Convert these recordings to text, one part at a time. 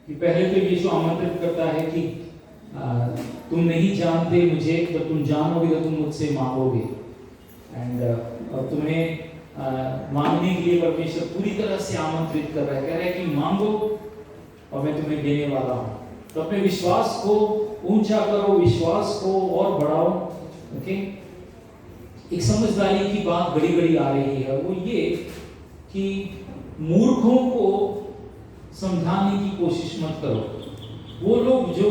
कि पहले तो यीशु आमंत्रित करता है कि तुम नहीं जानते मुझे, तो तुम जानोगे तो तुम मुझसे मांगोगे। एंड और तुम्हें मांगने के लिए परमेश्वर पूरी तरह से आमंत्रित कर रहा है, कह रहा है कि मांगो और मैं तुम्हें देने वाला हूँ। तो अपने विश्वास को ऊंचा करो, विश्वास को और बढ़ाओ। ओके, एक समझदारी की बात घड़ी घड़ी आ रही है, वो ये कि मूर्खों को समझाने की कोशिश मत करो। वो लोग जो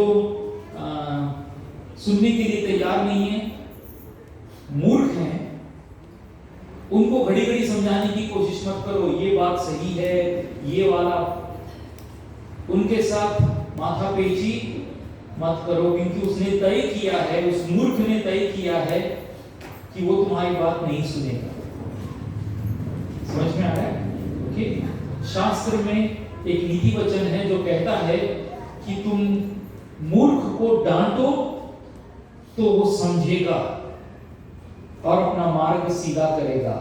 सुनने के लिए तैयार नहीं है, मूर्ख हैं, उनको घड़ी घड़ी समझाने की कोशिश मत करो। ये बात सही है, ये वाला, उनके साथ माथापेची मत करो, क्योंकि उसने तय किया है, उस मूर्ख ने तय किया है कि वो तुम्हारी बात नहीं सुनेगा। समझ में आ रहा है? ओके, शास्त्र में एक नीति वचन है जो कहता है कि तुम मूर्ख को डांटो तो वो समझेगा और अपना मार्ग सीधा करेगा।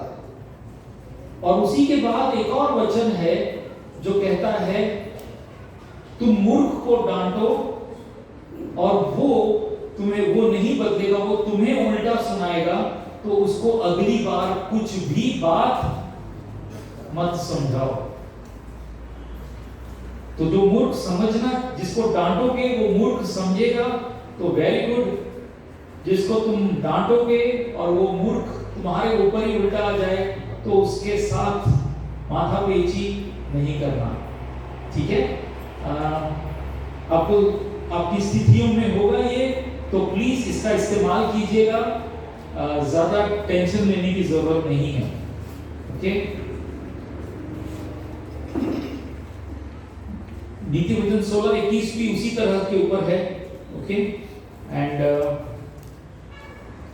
और उसी के बाद एक और वचन है जो कहता है तुम मूर्ख को डांटो और वो तुम्हें वो नहीं बदलेगा, वो तुम्हें उल्टा सुनाएगा, तो उसको अगली बार कुछ भी बात मत समझाओ। तो जो मूर्ख समझना, जिसको डांटोगे वो मूर्ख समझेगा, तो वेरी गुड। जिसको तुम डांटोगे और वो मूर्ख तुम्हारे ऊपर ही उल्टा आ जाए, तो उसके साथ माथापेची नहीं करना। ठीक है? आपको आपकी स्थितियों में होगा ये, तो प्लीज इसका इस्तेमाल कीजिएगा। ज्यादा टेंशन लेने की जरूरत नहीं है। ओके, नीति वचन 16:21 भी उसी तरह के ऊपर है। ओके, एंड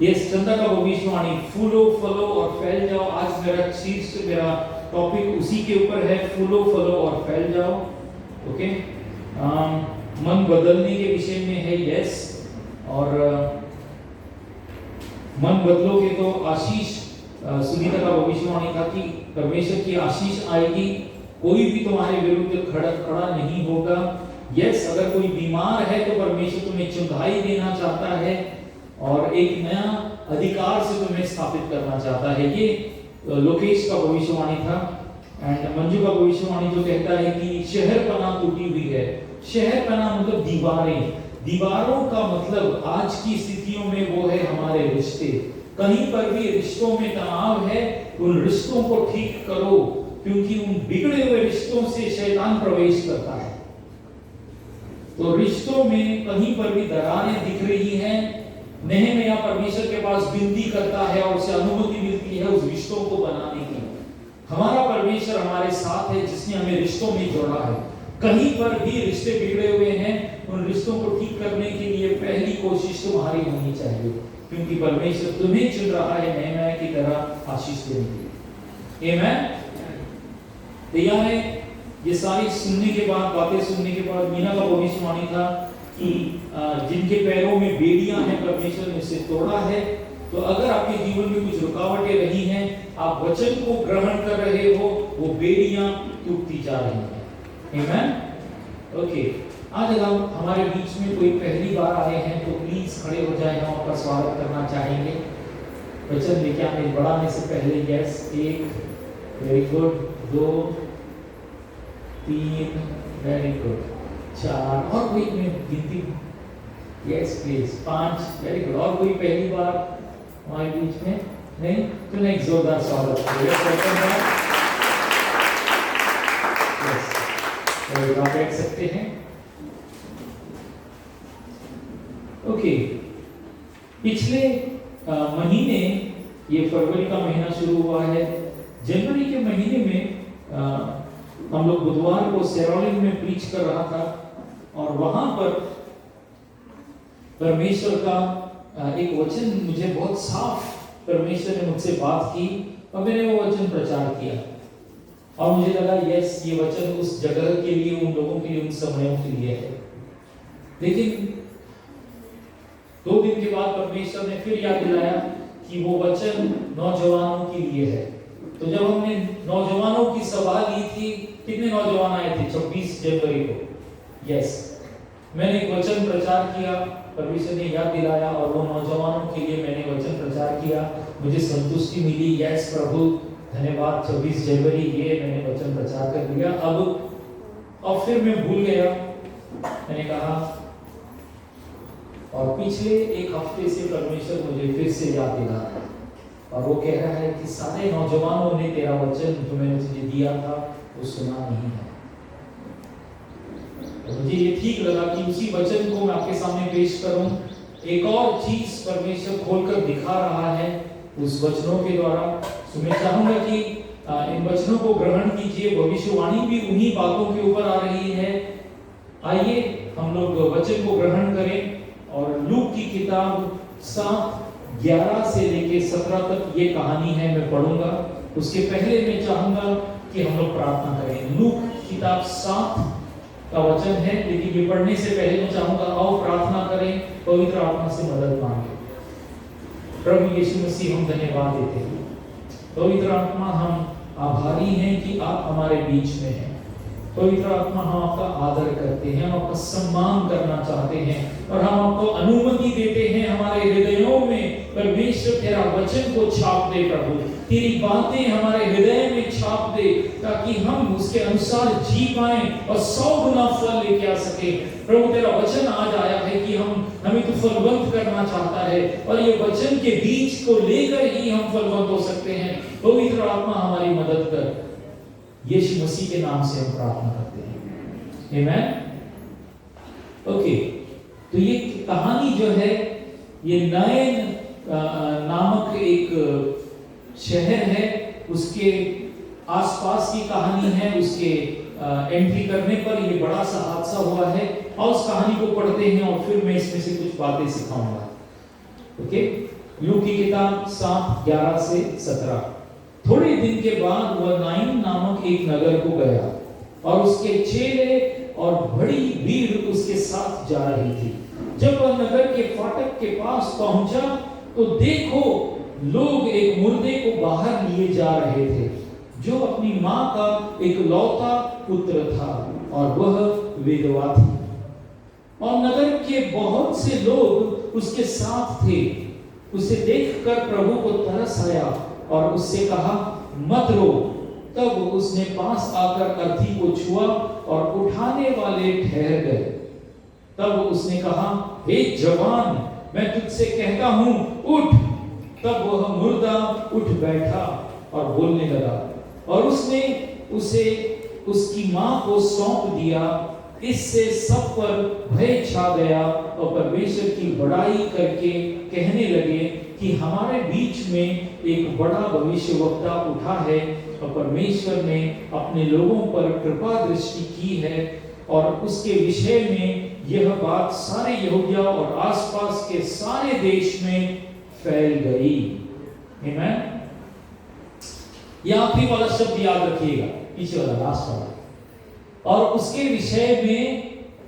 ये चंदा का भविष्यवाणी, फूलो फलो और फैल जाओ। आज मेरा शीर्ष, मेरा टॉपिक उसी के ऊपर है, फूलो फलो और फैल जाओ। ओके, मन बदलने के विषय में है, यस। और मन बदलोगे तो आशीष, सुनीता का भविष्यवाणी था कि परमेश्वर की आशीष आएगी, कोई भी तुम्हारे विरुद्ध खड़ा नहीं होगा। यस, अगर कोई बीमार है तो परमेश्वर तुम्हें चंगाई देना चाहता है और एक नया अधिकार से तुम्हें स्थापित करना चाहता है। ये लोकेश का भविष्यवाणी था। एंड मंजू का भविष्यवाणी जो कहता है कि शहरपना टूटी हुई है। शहरपना मतलब दीवारें, दीवारों का मतलब आज की स्थितियों में वो है हमारे रिश्ते। कहीं पर भी रिश्तों में तनाव है, उन रिश्तों को ठीक करो, क्योंकि उन बिगड़े हुए रिश्तों से शैतान प्रवेश करता है। तो रिश्तों में कहीं पर भी दरारें दिख रही हैं, नेहमिया परमेश्वर के पास विनती करता है और उसे अनुमति मिलती है उस रिश्तों को बनाने की। हमारा परमेश्वर हमारे साथ है, जिसने हमें रिश्तों में जोड़ा है। कहीं पर भी रिश्ते बिगड़े हुए हैं, उन रिश्तों को ठीक करने के लिए पहली कोशिश तुम्हारी होनी चाहिए, क्योंकि परमेश्वर तुम्हें चुन रहा है नेहमिया की तरह आशीष देने के लिए। आमीन। तैयार है? ये सारी सुनने के बाद, बातें सुनने के बाद, मीना का भविष्यवाणी था कि जिनके पैरों में बेड़ियां हैं परमेश्वर ने उसे तोड़ा है। तो अगर आपके जीवन में कुछ रुकावटें रही हैं, आप वचन को ग्रहण कर रहे हो, वो बेड़ियां टूटती जा रही हैं। आमीन। ओके, आज अगर हमारे बीच में कोई पहली बार आए हैं तो प्लीज खड़े हो जाए, हम आपका स्वागत करना चाहेंगे। वचन लेके आने बढ़ाने से पहले yes, 1, very good, 2, 3, very good, 4, और कोई में गिनती, यस प्लीज, 5, वेरी गुड। और कोई पहली बार हमारे बीच में नहीं, तो एक जोरदार स्वागत करें। आप बैठ सकते हैं। ओके, पिछले महीने, ये फरवरी का महीना शुरू हुआ है, जनवरी के महीने में हम लोग बुधवार को सेरोलिन में प्रीच कर रहा था और वहां पर परमेश्वर का एक वचन मुझे बहुत साफ, परमेश्वर ने मुझसे बात की और मैंने वो वचन प्रचार किया और मुझे लगा यस, ये वचन उस जगह के लिए, उन लोगों के लिए, उन समयों के लिए है। लेकिन 2 दिन के बाद परमेश्वर ने फिर याद दिलाया कि वो वचन नौजवानों के लिए है। तो जब हमने नौजवानों की सभा ली थी, कितने नौजवान आए थे 26 जनवरी को? यस, मैंने एक वचन प्रचार किया, परमेश्वर ने याद दिलाया और वो नौजवानों के लिए मैंने वचन प्रचार किया, मुझे संतुष्टि मिली। यस प्रभु धन्यवाद, 24 जनवरी ये मैंने वचन प्रचार कर दिया। अब और फिर मैं भूल गया, मैंने कहा, और पिछले एक हफ्ते से परमेश्वर मुझे फिर से याद दिला रहा है और वो कह रहा है कि सारे नौजवानों ने तेरा वचन जो मैंने तुझे दिया था वो सुना नहीं है। तो मुझे ये ठीक लगा कि उसी वचन को मैं आपके सामने पेश करूं। एक और चीज परमेश्वर खोलकर दिखा रहा है उस वचनों के द्वारा। तो मैं चाहूंगा कि इन वचनों को ग्रहण कीजिए। भविष्यवाणी भी उन्हीं बातों के ऊपर आ रही है। आइए हम लोग वचन को ग्रहण करें और लूक की किताब 7:11 से लेके 17 तक ये कहानी है, मैं पढ़ूंगा। उसके पहले मैं चाहूंगा कि हम लोग प्रार्थना करें। लूक किताब 7 का वचन है, लेकिन ये पढ़ने से पहले मैं चाहूंगा आओ प्रार्थना करें, पवित्र आत्मा से मदद मांगे। प्रभु यीशु मसीह हम धन्यवाद देते हैं। पवित्र आत्मा हम आभारी हैं कि आप हमारे बीच में हैं। पवित्र आत्मा हम आपका आदर करते हैं, हम आपका सम्मान करना चाहते हैं और हम आपको अनुमति देते हैं हमारे हृदयों में परमेश्वर तेरा वचन को छाप दे। प्रभु तेरी बातें हमारे हृदय में छाप दे ताकि हम उसके अनुसार जी पाएं और 100 गुना फल लेके आ सके। प्रभु तेरा वचन आज आया है कि हमें तो फलवंत करना चाहता है और ये वचन के बीज को लेकर ही हम फलवंत हो सकते हैं। पवित्र आत्मा हमारी मदद कर, यीशु मसीह के नाम से हम प्रार्थना करते हैं, आमेन। ओके, तो ये कहानी जो है ये नाइन नामक एक शहर है, उसके आसपास की कहानी है। उसके एंट्री करने पर ये बड़ा सा हादसा हुआ है और उस कहानी को पढ़ते हैं और फिर मैं इसमें से कुछ बातें सिखाऊंगा। ओके, लूक की किताब 7:11 से 17। थोड़े दिन के बाद वह नाइन नामक एक नगर को गया और उसके चेले और बड़ी भीड़ उसके साथ जा रही थी। जब वह नगर के फाटक के पास पहुंचा तो देखो लोग एक मुर्दे को बाहर लिए जा रहे थे, जो अपनी मां का एक लौता पुत्र था और वह विधवा थी। और नगर के बहुत से लोग उसके साथ थे। उसे देखकर प्रभु को तरस आया और उससे कहा, मत रो। तब उसने पास आकर अर्थी को छुआ और उठाने वाले ठहर गए। तब उसने कहा, हे जवान, मैं तुझसे कहता हूं, उठ। तब वह मुर्दा उठ बैठा और बोलने लगा और उसने उसे उसकी मां को सौंप दिया। इससे सब पर भय छा गया और परमेश्वर की बड़ाई करके कहने लगे कि हमारे बीच में एक बड़ा भविष्यवक्ता उठा है और परमेश्वर ने अपने लोगों पर कृपा दृष्टि की है। और उसके विषय में यह बात सारे यहूदिया और आसपास के सारे देश में फैल गई। आमीन। यह आखिरी वाला शब्द याद रखिएगा, पीछे वाला लास्ट वाला। और उसके विषय में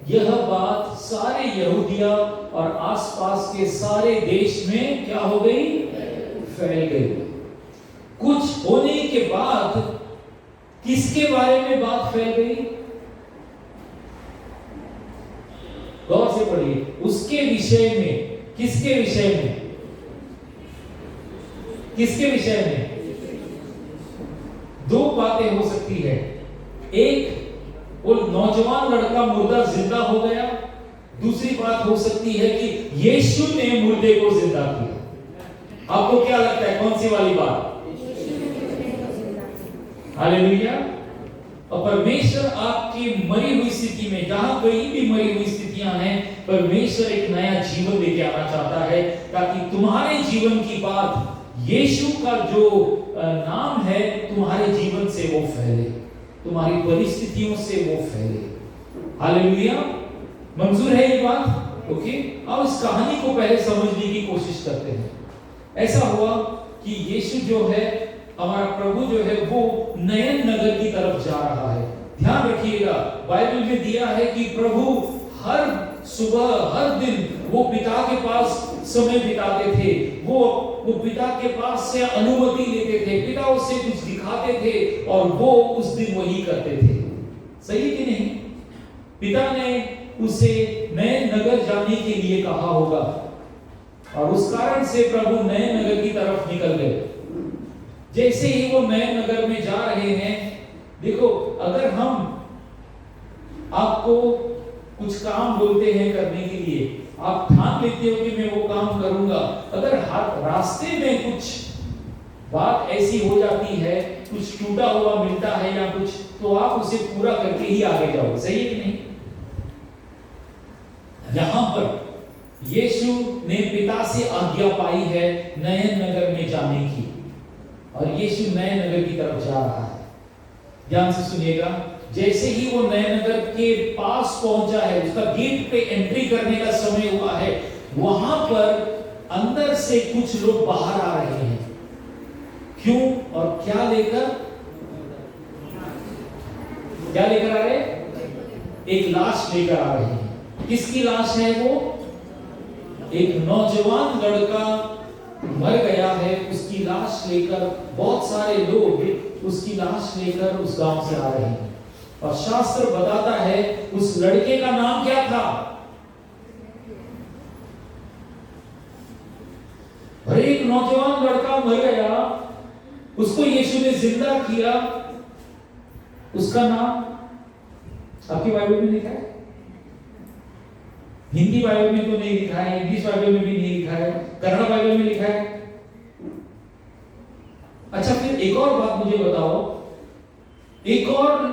यह बात सारे यहूदिया और आसपास के सारे देश में क्या हो गई? फैल गई। कुछ होने के बाद किसके बारे में बात फैल गई? गौर से पढ़िए। उसके विषय में, किसके विषय में? किसके विषय में? दो बातें हो सकती है। एक, वो नौजवान लड़का मुर्दा जिंदा हो गया। दूसरी बात हो सकती है कि यीशु ने मुर्दे को जिंदा किया। आपको क्या लगता है, कौन सी वाली बात? हालेलुया। और परमेश्वर आपकी मरी हुई स्थिति में, जहां कहीं भी मरी हुई स्थितियां हैं, परमेश्वर एक नया जीवन लेके आना चाहता है ताकि तुम्हारे जीवन की बात, यीशु का जो नाम है, तुम्हारे जीवन से वो फैले, तुम्हारी परिस्थितियों से वो फैले। हालेलुया। मंजूर है ये बात? ओके। अब इस कहानी को पहले समझने की कोशिश करते हैं। ऐसा हुआ कि यीशु जो है, हमारा प्रभु जो है, वो नयन नगर की तरफ जा रहा है। ध्यान रखिएगा, बाइबल में दिया है कि प्रभु हर सुबह, हर दिन वो पिता के पास समय बिताते थे। वो पिता के पास से अनुमति लेते थे, पिता उससे कुछ दिखाते थे और वो उस दिन वही करते थे। सही कि नहीं? पिता ने उसे नए नगर जाने के लिए कहा होगा और उस कारण से प्रभु नए नगर की तरफ निकल गए। जैसे ही वो नए नगर में जा रहे हैं, देखो अगर हम आपको कुछ काम बोलते हैं करने के लिए, आप ठान लेते हो कि मैं वो काम करूंगा, अगर रास्ते में कुछ बात ऐसी हो जाती है, कुछ टूटा हुआ मिलता है या कुछ, तो आप उसे पूरा करके ही आगे जाओ, सही है कि नहीं? यहां पर यीशु ने पिता से आज्ञा पाई है नए नगर में जाने की, और यीशु नए नगर की तरफ जा रहा है। ध्यान से सुनिएगा, जैसे ही वो नए नगर के पास पहुंचा है, उसका गेट पे एंट्री करने का समय हुआ है, वहां पर अंदर से कुछ लोग बाहर आ रहे हैं। क्यों और क्या लेकर? क्या लेकर आ रहे? एक लाश लेकर आ रहे हैं। किसकी लाश है वो? एक नौजवान लड़का मर गया है, उसकी लाश लेकर बहुत सारे लोग उसकी लाश लेकर उस गांव से आ रहे हैं। और शास्त्र बताता है उस लड़के का नाम क्या था? और एक नौजवान लड़का मर गया, उसको यीशु ने जिंदा किया, उसका नाम आपकी बाइबल में लिखा है? हिंदी बाइबल में तो नहीं लिखा है, इंग्लिश बाइबल में भी नहीं लिखा है, कन्नड़ बाइबल में लिखा है। अच्छा, फिर एक और बात मुझे बताओ, एक और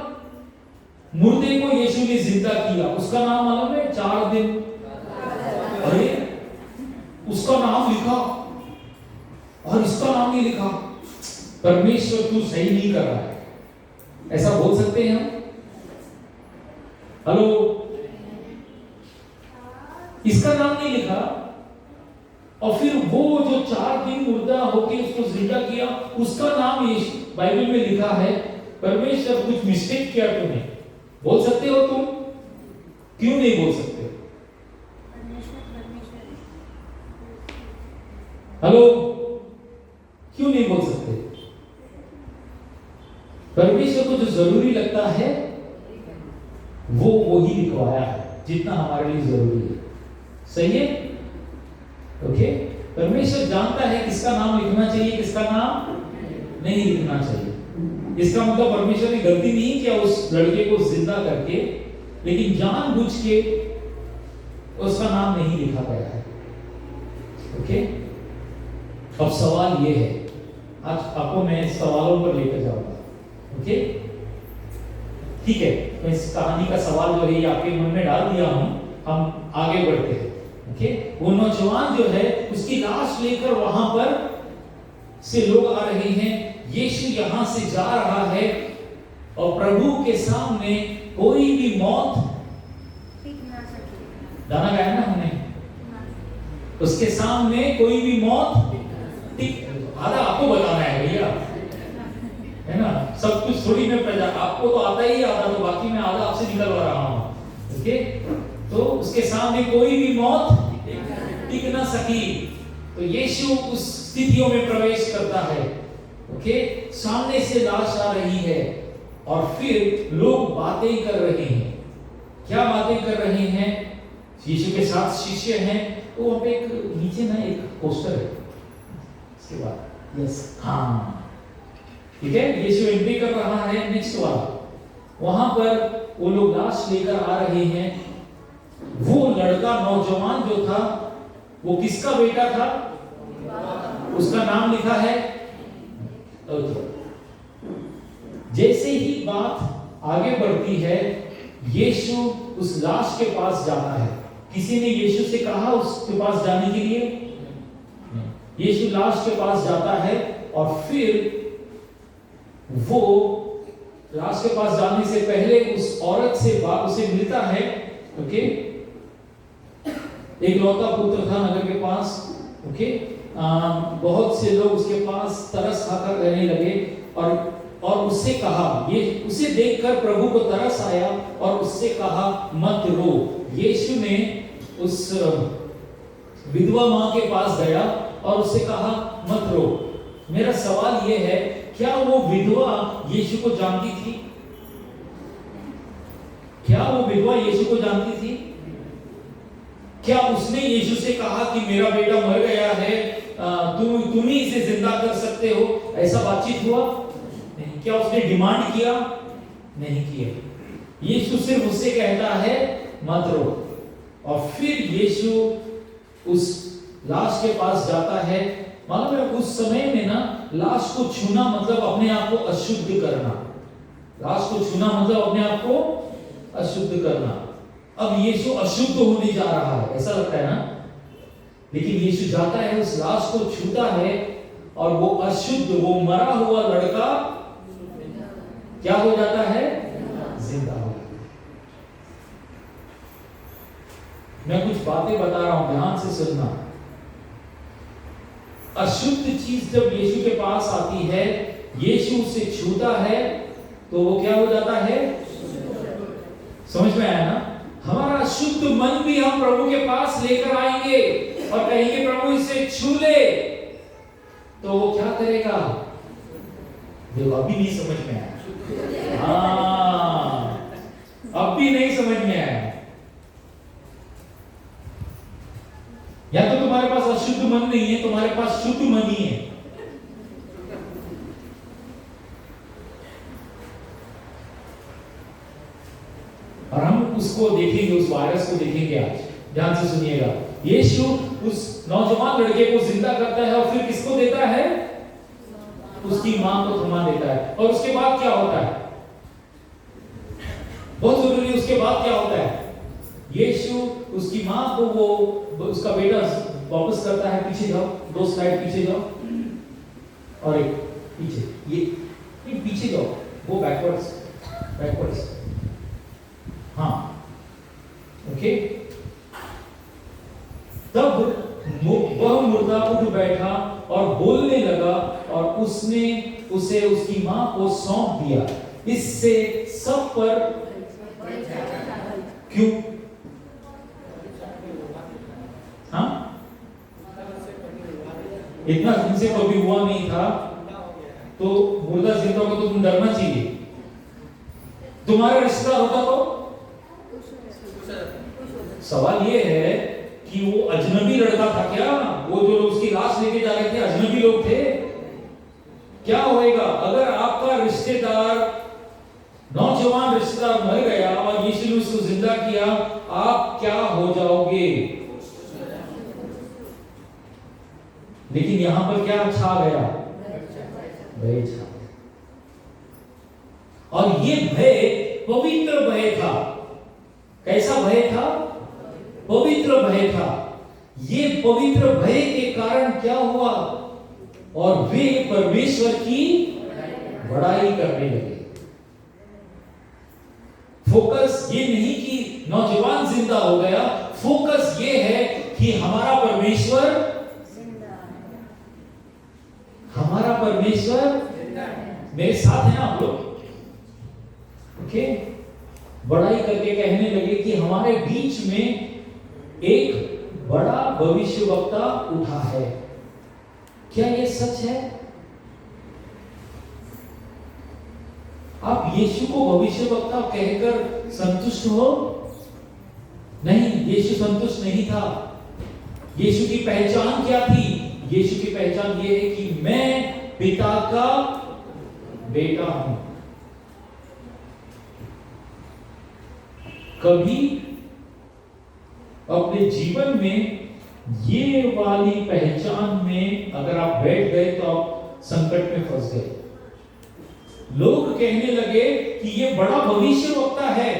मुर्दे को यीशु ने जिंदा किया, उसका नाम मालूम है? 4 दिन। अरे उसका नाम लिखा और इसका नाम नहीं लिखा। परमेश्वर तू सही नहीं कर रहा है, ऐसा बोल सकते हैं हम? हेलो, इसका नाम नहीं लिखा और फिर वो जो 4 दिन मुर्दा होके उसको जिंदा किया, उसका नाम बाइबल में लिखा है। परमेश्वर कुछ मिस्टेक किया तुमने, बोल सकते हो तुम? क्यों नहीं बोल सकते? हेलो, क्यों नहीं बोल सकते? परमेश्वर को जो जरूरी लगता है वो वही लिखवाया है, जितना हमारे लिए जरूरी है। सही है? ओके? परमेश्वर जानता है किसका नाम लिखना चाहिए, किसका नाम नहीं लिखना चाहिए। इसका मतलब परमेश्वर ने गलती नहीं किया उस लड़के को जिंदा करके, लेकिन जानबूझ के उसका नाम नहीं लिखा गया है। ओके? अब सवाल ये है, आज आपको मैं सवालों पर लेकर जाऊंगा। ओके? ठीक है, तो इस कहानी का सवाल जो है ये आपके मन में डाल दिया हूं, हम आगे बढ़ते हैं। ओके? वो नौजवान जो है उसकी लाश लेकर वहां पर से लोग आ रहे हैं। यीशु यहां से जा रहा है और प्रभु के सामने कोई भी मौत गाना गाया ना हमने, उसके सामने कोई भी मौत आधा आपको बताना है भैया, है ना? सब कुछ थोड़ी मैं प्रजा, आपको तो आता ही आधा, तो बाकी मैं आधा आपसे निकलवा रहा हूं। ओके? तो उसके सामने कोई भी मौत टिक ना सकी, तो यीशु उस स्थितियों में प्रवेश करता है। ओके? सामने से लाश आ रही है और फिर लोग बातें कर रहे हैं। क्या बातें कर रहे हैं? यीशु के साथ शिष्य हैं, तो वहां पे एक नीचे ना एक पोस्टर है, इसके बाद यस, हाँ ठीक है, यीशु एंट्री कर रहा है। नेक्स्ट वाला, वहां पर वो लोग लाश लेकर आ रहे हैं। वो लड़का नौजवान जो था वो किसका बेटा था? उसका नाम लिखा है। जैसे ही बात आगे बढ़ती है, यीशु उस लाश के पास जाता है। किसी ने यीशु से कहा उसके पास जाने के लिए? यीशु लाश के पास जाता है और फिर वो लाश के पास जाने से पहले उस औरत से उसे मिलता है। ओके? एक लौता पुत्र था नगर के पास। ओके? बहुत से लोग उसके पास तरस खाकर रहने लगे और उससे कहा, ये उसे देखकर प्रभु को तरस आया और उससे कहा मत रो। यीशु ने उस विधवा मां के पास गया और उससे कहा मत रो। मेरा सवाल यह है, क्या वो विधवा यीशु को जानती थी? क्या वो विधवा यीशु को जानती थी? क्या उसने यीशु से कहा कि मेरा बेटा मर गया है, तुम ही इसे जिंदा कर सकते हो? ऐसा बातचीत हुआ नहीं। क्या उसने डिमांड किया? नहीं किया। यीशु सिर्फ उससे कहता है मत रो। और फिर यीशु उस लाश के पास जाता है। मालूम है उस समय में ना, लाश को छूना मतलब अपने आप को अशुद्ध करना। लाश को छूना मतलब अपने आप को अशुद्ध करना। अब यीशु अशुद्ध होने जा रहा है, ऐसा लगता है ना, लेकिन यीशु जाता है, उस लाश को छूता है और वो अशुद्ध, वो मरा हुआ लड़का क्या हो जाता है? जिंदा हो जाता है। मैं कुछ बातें बता रहा हूं, ध्यान से सुनना। अशुद्ध चीज जब यीशु के पास आती है, यीशु उसे छूता है, तो वो क्या हो जाता है? समझ में आया ना? हमारा शुद्ध मन भी हम प्रभु के पास लेकर आएंगे और कहेंगे प्रभु इसे छू ले, तो वो क्या करेगा? देखो अभी नहीं समझ में आया। हाँ, अब भी नहीं समझ में आया। या तो तुम्हारे पास अशुद्ध मन नहीं है, तुम्हारे पास शुद्ध मन ही है। और हम उसको देखेंगे, उस वायरस को देखेंगे आज। ध्यान से सुनिएगा। यीशु उस नौजवान लड़के को जिंदा करता है और फिर किसको देता है? उसकी मां को थमा देता है। और उसके बाद क्या होता है? बहुत जरूरी, उसके बाद क्या होता है? यीशु उसकी मां को वो उसका बेटा वापस करता है। पीछे जाओ, 2 स्लाइड पीछे जाओ, और एक पीछे, ये पीछे जाओ, वो बैकवर्ड्स। हाँ, ओके। तब वह मुर्दा उठ बैठा और बोलने लगा और उसने उसे उसकी मां को सौंप दिया। इससे सब पर क्यों? हाँ, इतना दिन से कभी हुआ नहीं था, तो मुर्दा जिंदा होगा तो तुम डरना चाहिए। तुम्हारा रिश्तेदार होता तो सवाल ये है कि वो अजनबी लड़का था क्या? वो जो लोग उसकी लाश लेके जा रहे थे अजनबी लोग थे। क्या होएगा अगर आपका रिश्तेदार, नौजवान रिश्तेदार मर गया और यीशु ने उसको जिंदा किया? आप क्या हो जाओगे? लेकिन यहां पर क्या छा गया? भय छा गया। और ये भय पवित्र भय था। कैसा भय था? पवित्र भय था। ये पवित्र भय के कारण क्या हुआ? और वे परमेश्वर की बड़ाई करने लगे। फोकस ये नहीं कि नौजवान जिंदा हो गया, फोकस ये है कि हमारा परमेश्वर मेरे साथ है ना आप लोग? ओके। बड़ाई करके कहने लगे कि हमारे बीच में एक बड़ा भविष्यवक्ता उठा है। क्या यह सच है? आप यीशु को भविष्यवक्ता कहकर संतुष्ट हो? नहीं, यीशु संतुष्ट नहीं था। यीशु की पहचान क्या थी? यीशु की पहचान यह है कि मैं पिता का बेटा हूं। कभी अपने जीवन में ये वाली पहचान में अगर आप बैठ गए तो आप संकट में फंस गए। लोग कहने लगे कि ये बड़ा भविष्यवक्ता है।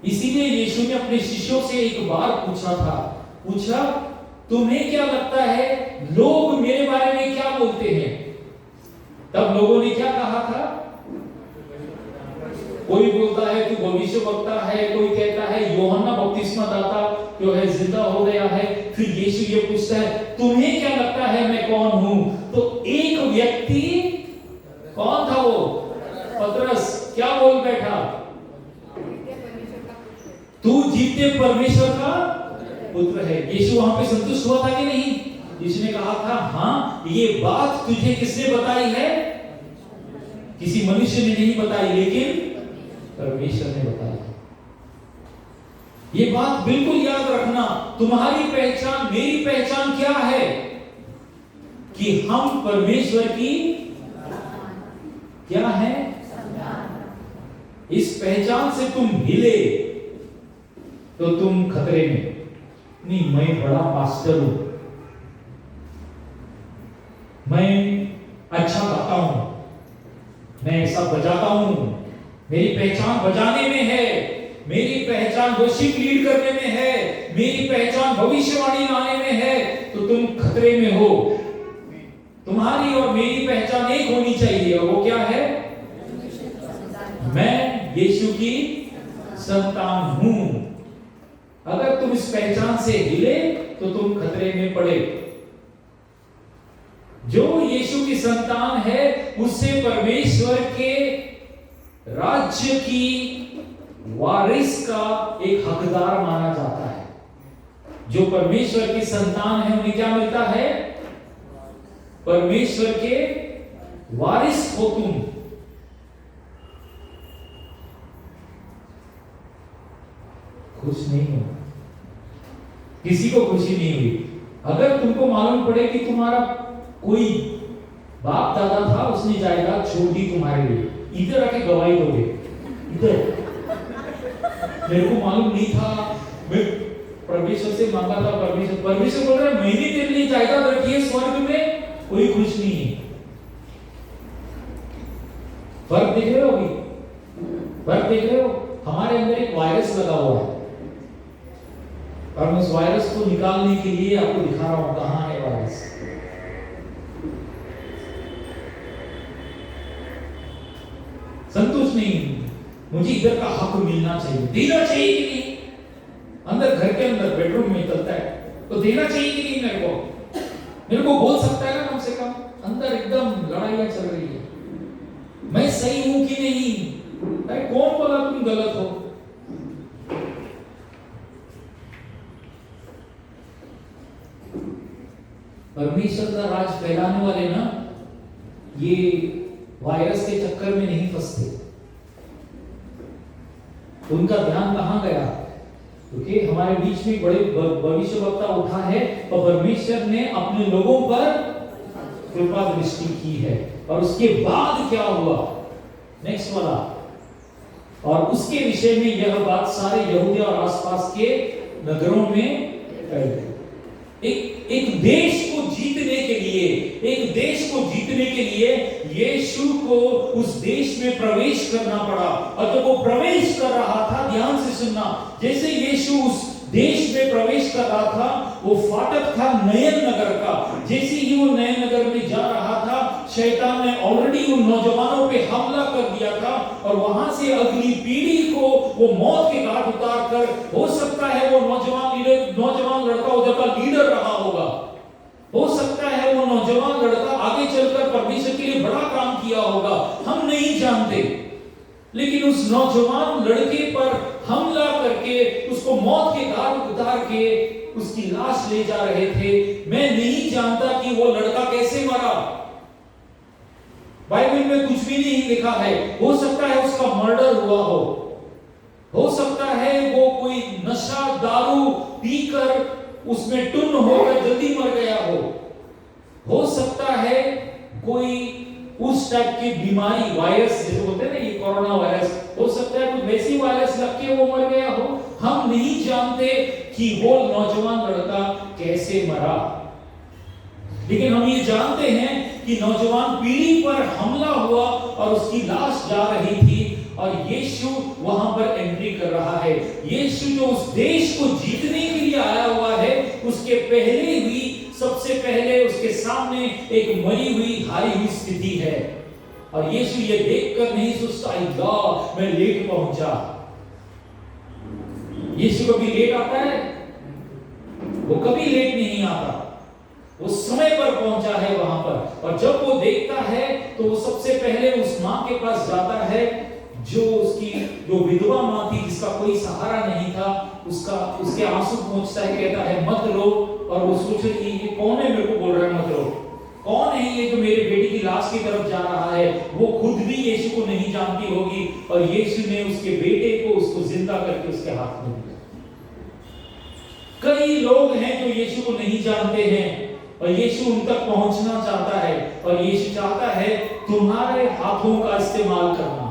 इसीलिए यीशु ने अपने शिष्यों से एक बार पूछा तुम्हें क्या लगता है लोग मेरे बारे में क्या बोलते हैं? तब लोगों ने क्या कहा था? कोई बोलता है तू भविष्यवक्ता है, कोई कहता है यूहन्ना बपतिस्मा दाता जो है जिंदा हो गया है। फिर यीशु ये पूछता है तुम्हें क्या लगता है मैं कौन हूं? तो एक व्यक्ति, कौन था वो? पतरस क्या बोल बैठा? तू जीते परमेश्वर का पुत्र है। यीशु वहां पे संतुष्ट हुआ था कि नहीं? यीशु ने कहा था हाँ, ये बात तुझे किसने बताई है? किसी मनुष्य ने नहीं बताई, लेकिन परमेश्वर ने बताया। ये बात बिल्कुल याद रखना, तुम्हारी पहचान, मेरी पहचान क्या है कि हम परमेश्वर की क्या है। इस पहचान से तुम हिले तो तुम खतरे में नहीं। मैं बड़ा पास्टर हूं, मैं अच्छा गाता हूं, मैं ऐसा बजाता हूं, मेरी पहचान बजाने में है, मेरी पहचान वर्शिप लीड करने में है, मेरी पहचान भविष्यवाणी लाने में है, तो तुम खतरे में हो। तुम्हारी और मेरी पहचान एक होनी चाहिए, और वो क्या है? मैं यीशु की संतान हूं। अगर तुम इस पहचान से हिले तो तुम खतरे में पड़े। जो यीशु की संतान है उससे परमेश्वर के राज्य की वारिस का एक हकदार माना जाता है। जो परमेश्वर की संतान है उन्हें क्या मिलता है? परमेश्वर के वारिस हो तुम। खुश नहीं हो, किसी को खुशी नहीं हुई। अगर तुमको मालूम पड़े कि तुम्हारा कोई बाप दादा था, उसने जायदाद छोड़ दी तुम्हारे लिए, इधर आके गवाही दोगे? इधर मेरे को मालूम नहीं था, मैं परमेश्वर से मांगा था, परमेश्वर बोल रहा है मैंने तेरे लिए जायदाद रखी है स्वर्ग में, कोई खुश नहीं है। फर्क देख रहे हो? अभी फर्क देख रहे हो? हमारे अंदर एक वायरस लगा हुआ है और मैं उस वायरस को निकालने के लिए आपको दिखा रहा हूं कहां है वायरस। संतोष नहीं, मुझे इधर का हक मिलना चाहिए, देना चाहिए कि नहीं? अंदर घर के अंदर बेडरूम में चलता है तो देना चाहिए कि नहीं? मेरे को बोल सकता है ना कम से कम। अंदर एकदम लड़ाइयां चल रही है, मैं सही हूं कि नहीं? अरे कौन बोला तुम गलत हो? परमेश्वर का राज फैलाने वाले ना ये वायरस के चक्कर में नहीं फंसते। उनका ध्यान कहां गया? क्योंकि हमारे बीच में बड़े भविष्यवक्ता उठा है और परमेश्वर ने अपने लोगों पर कृपा दृष्टि की है। और उसके बाद क्या हुआ? नेक्स्ट वाला। और उसके विषय में यह बात सारे यहूदिया और आसपास के नगरों में फैल गई। एक देश को जीतने के लिए, एक देश को जीतने के लिए यीशु को उस देश में प्रवेश करना पड़ा। और जब वो प्रवेश कर रहा था, ध्यान से सुनना, जैसे यीशु उस देश में प्रवेश कर रहा था, वो फाटक था नयन नगर का। जैसे ही वो नयन नगर में जा रहा था, शैतान ने ऑलरेडी उन नौजवानों पे हमला कर दिया था और वहां से अगली पीढ़ी को वो मौत के घाट उतार कर, हो सकता है वो नौजवान लड़का उधर का लीडर रहा होगा, हो सकता है वो नौजवान लड़का आगे चलकर परमेश्वर के लिए बड़ा काम किया होगा, हम नहीं जानते। लेकिन उस नौजवान लड़के पर हमला करके उसको मौत के घाट उतार के उसकी लाश ले जा रहे थे। मैं नहीं जानता कि वो लड़का कैसे मरा, बाइबल में कुछ भी नहीं लिखा है। हो सकता है उसका मर्डर हुआ हो सकता है वो कोई नशा दारू पीकर उसमें टुन होकर जल्दी मर गया हो सकता है कोई उस टाइप की बीमारी, वायरस जैसे बोलते हैं ना, ये कोरोना वायरस, हो सकता है कुछ वैसी वायरस लग के वो मर गया हो। हम नहीं जानते कि वो नौजवान लड़का कैसे मरा, लेकिन हम ये जानते हैं कि नौजवान पीढ़ी पर हमला हुआ और उसकी लाश जा रही थी और यीशु वहां पर एंट्री कर रहा है। यीशु जो उस देश को जीतने के लिए आया हुआ है, उसके पहले भी सबसे पहले उसके सामने एक मरी हुई हारी हुई स्थिति है। और यीशु ये देखकर नहीं सोचता अल्लाह मैं लेट पहुंचा। यीशु कभी लेट आता है? वो कभी लेट नहीं आता, वो समय पर पहुंचा है वहां पर। और जब वो देखता है तो वो सबसे पहले उस मां के पास जाता है जो विधवा मां थी, जिसका कोई सहारा नहीं था। उसके आंसू पहुंचता है, कहता है मत रो। और वो सोच रही है ये कौन है मेरे को बोल रहा है मत रो, कौन है ये जो मेरे बेटी की लाश की तरफ जा रहा है। वो खुद भी यीशु को नहीं जानती होगी, और यीशु ने उसके बेटे को उसको जिंदा करके उसके हाथ में दिया। कई लोग हैं जो यीशु को नहीं जानते हैं और यीशु उन तक पहुंचना चाहता है, और यीशु चाहता है तुम्हारे हाथों का इस्तेमाल करना।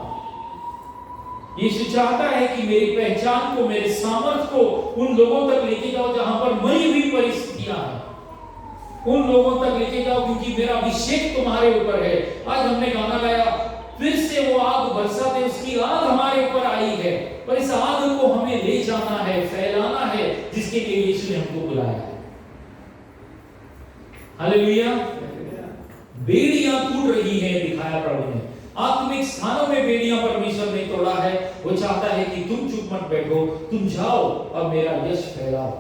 यीशु चाहता है कि मेरी पहचान को, मेरे सामर्थ्य को उन लोगों तक लेके जाओ जहां पर मरी हुई परिस्थितियां हैं, उन लोगों तक लेके जाओ, क्योंकि मेरा अभिषेक तुम्हारे ऊपर है। आज हमने गाना गाया, फिर से वो आग बरसा दे, उसकी आग हमारे ऊपर आई है, पर इस आग को हमें ले जाना है, फैलाना है, जिसके लिए यीशु ने हमको बुलाया है। हालेलुया। बेड़ियां टूट रही हैं, दिखाया प्रभु ने। आत्मिक स्थानों में बेड़ियां परमेश्वर ने तोड़ा है। वो चाहता है कि तुम चुप मत बैठो, तुम जाओ और मेरा यश फैलाओ।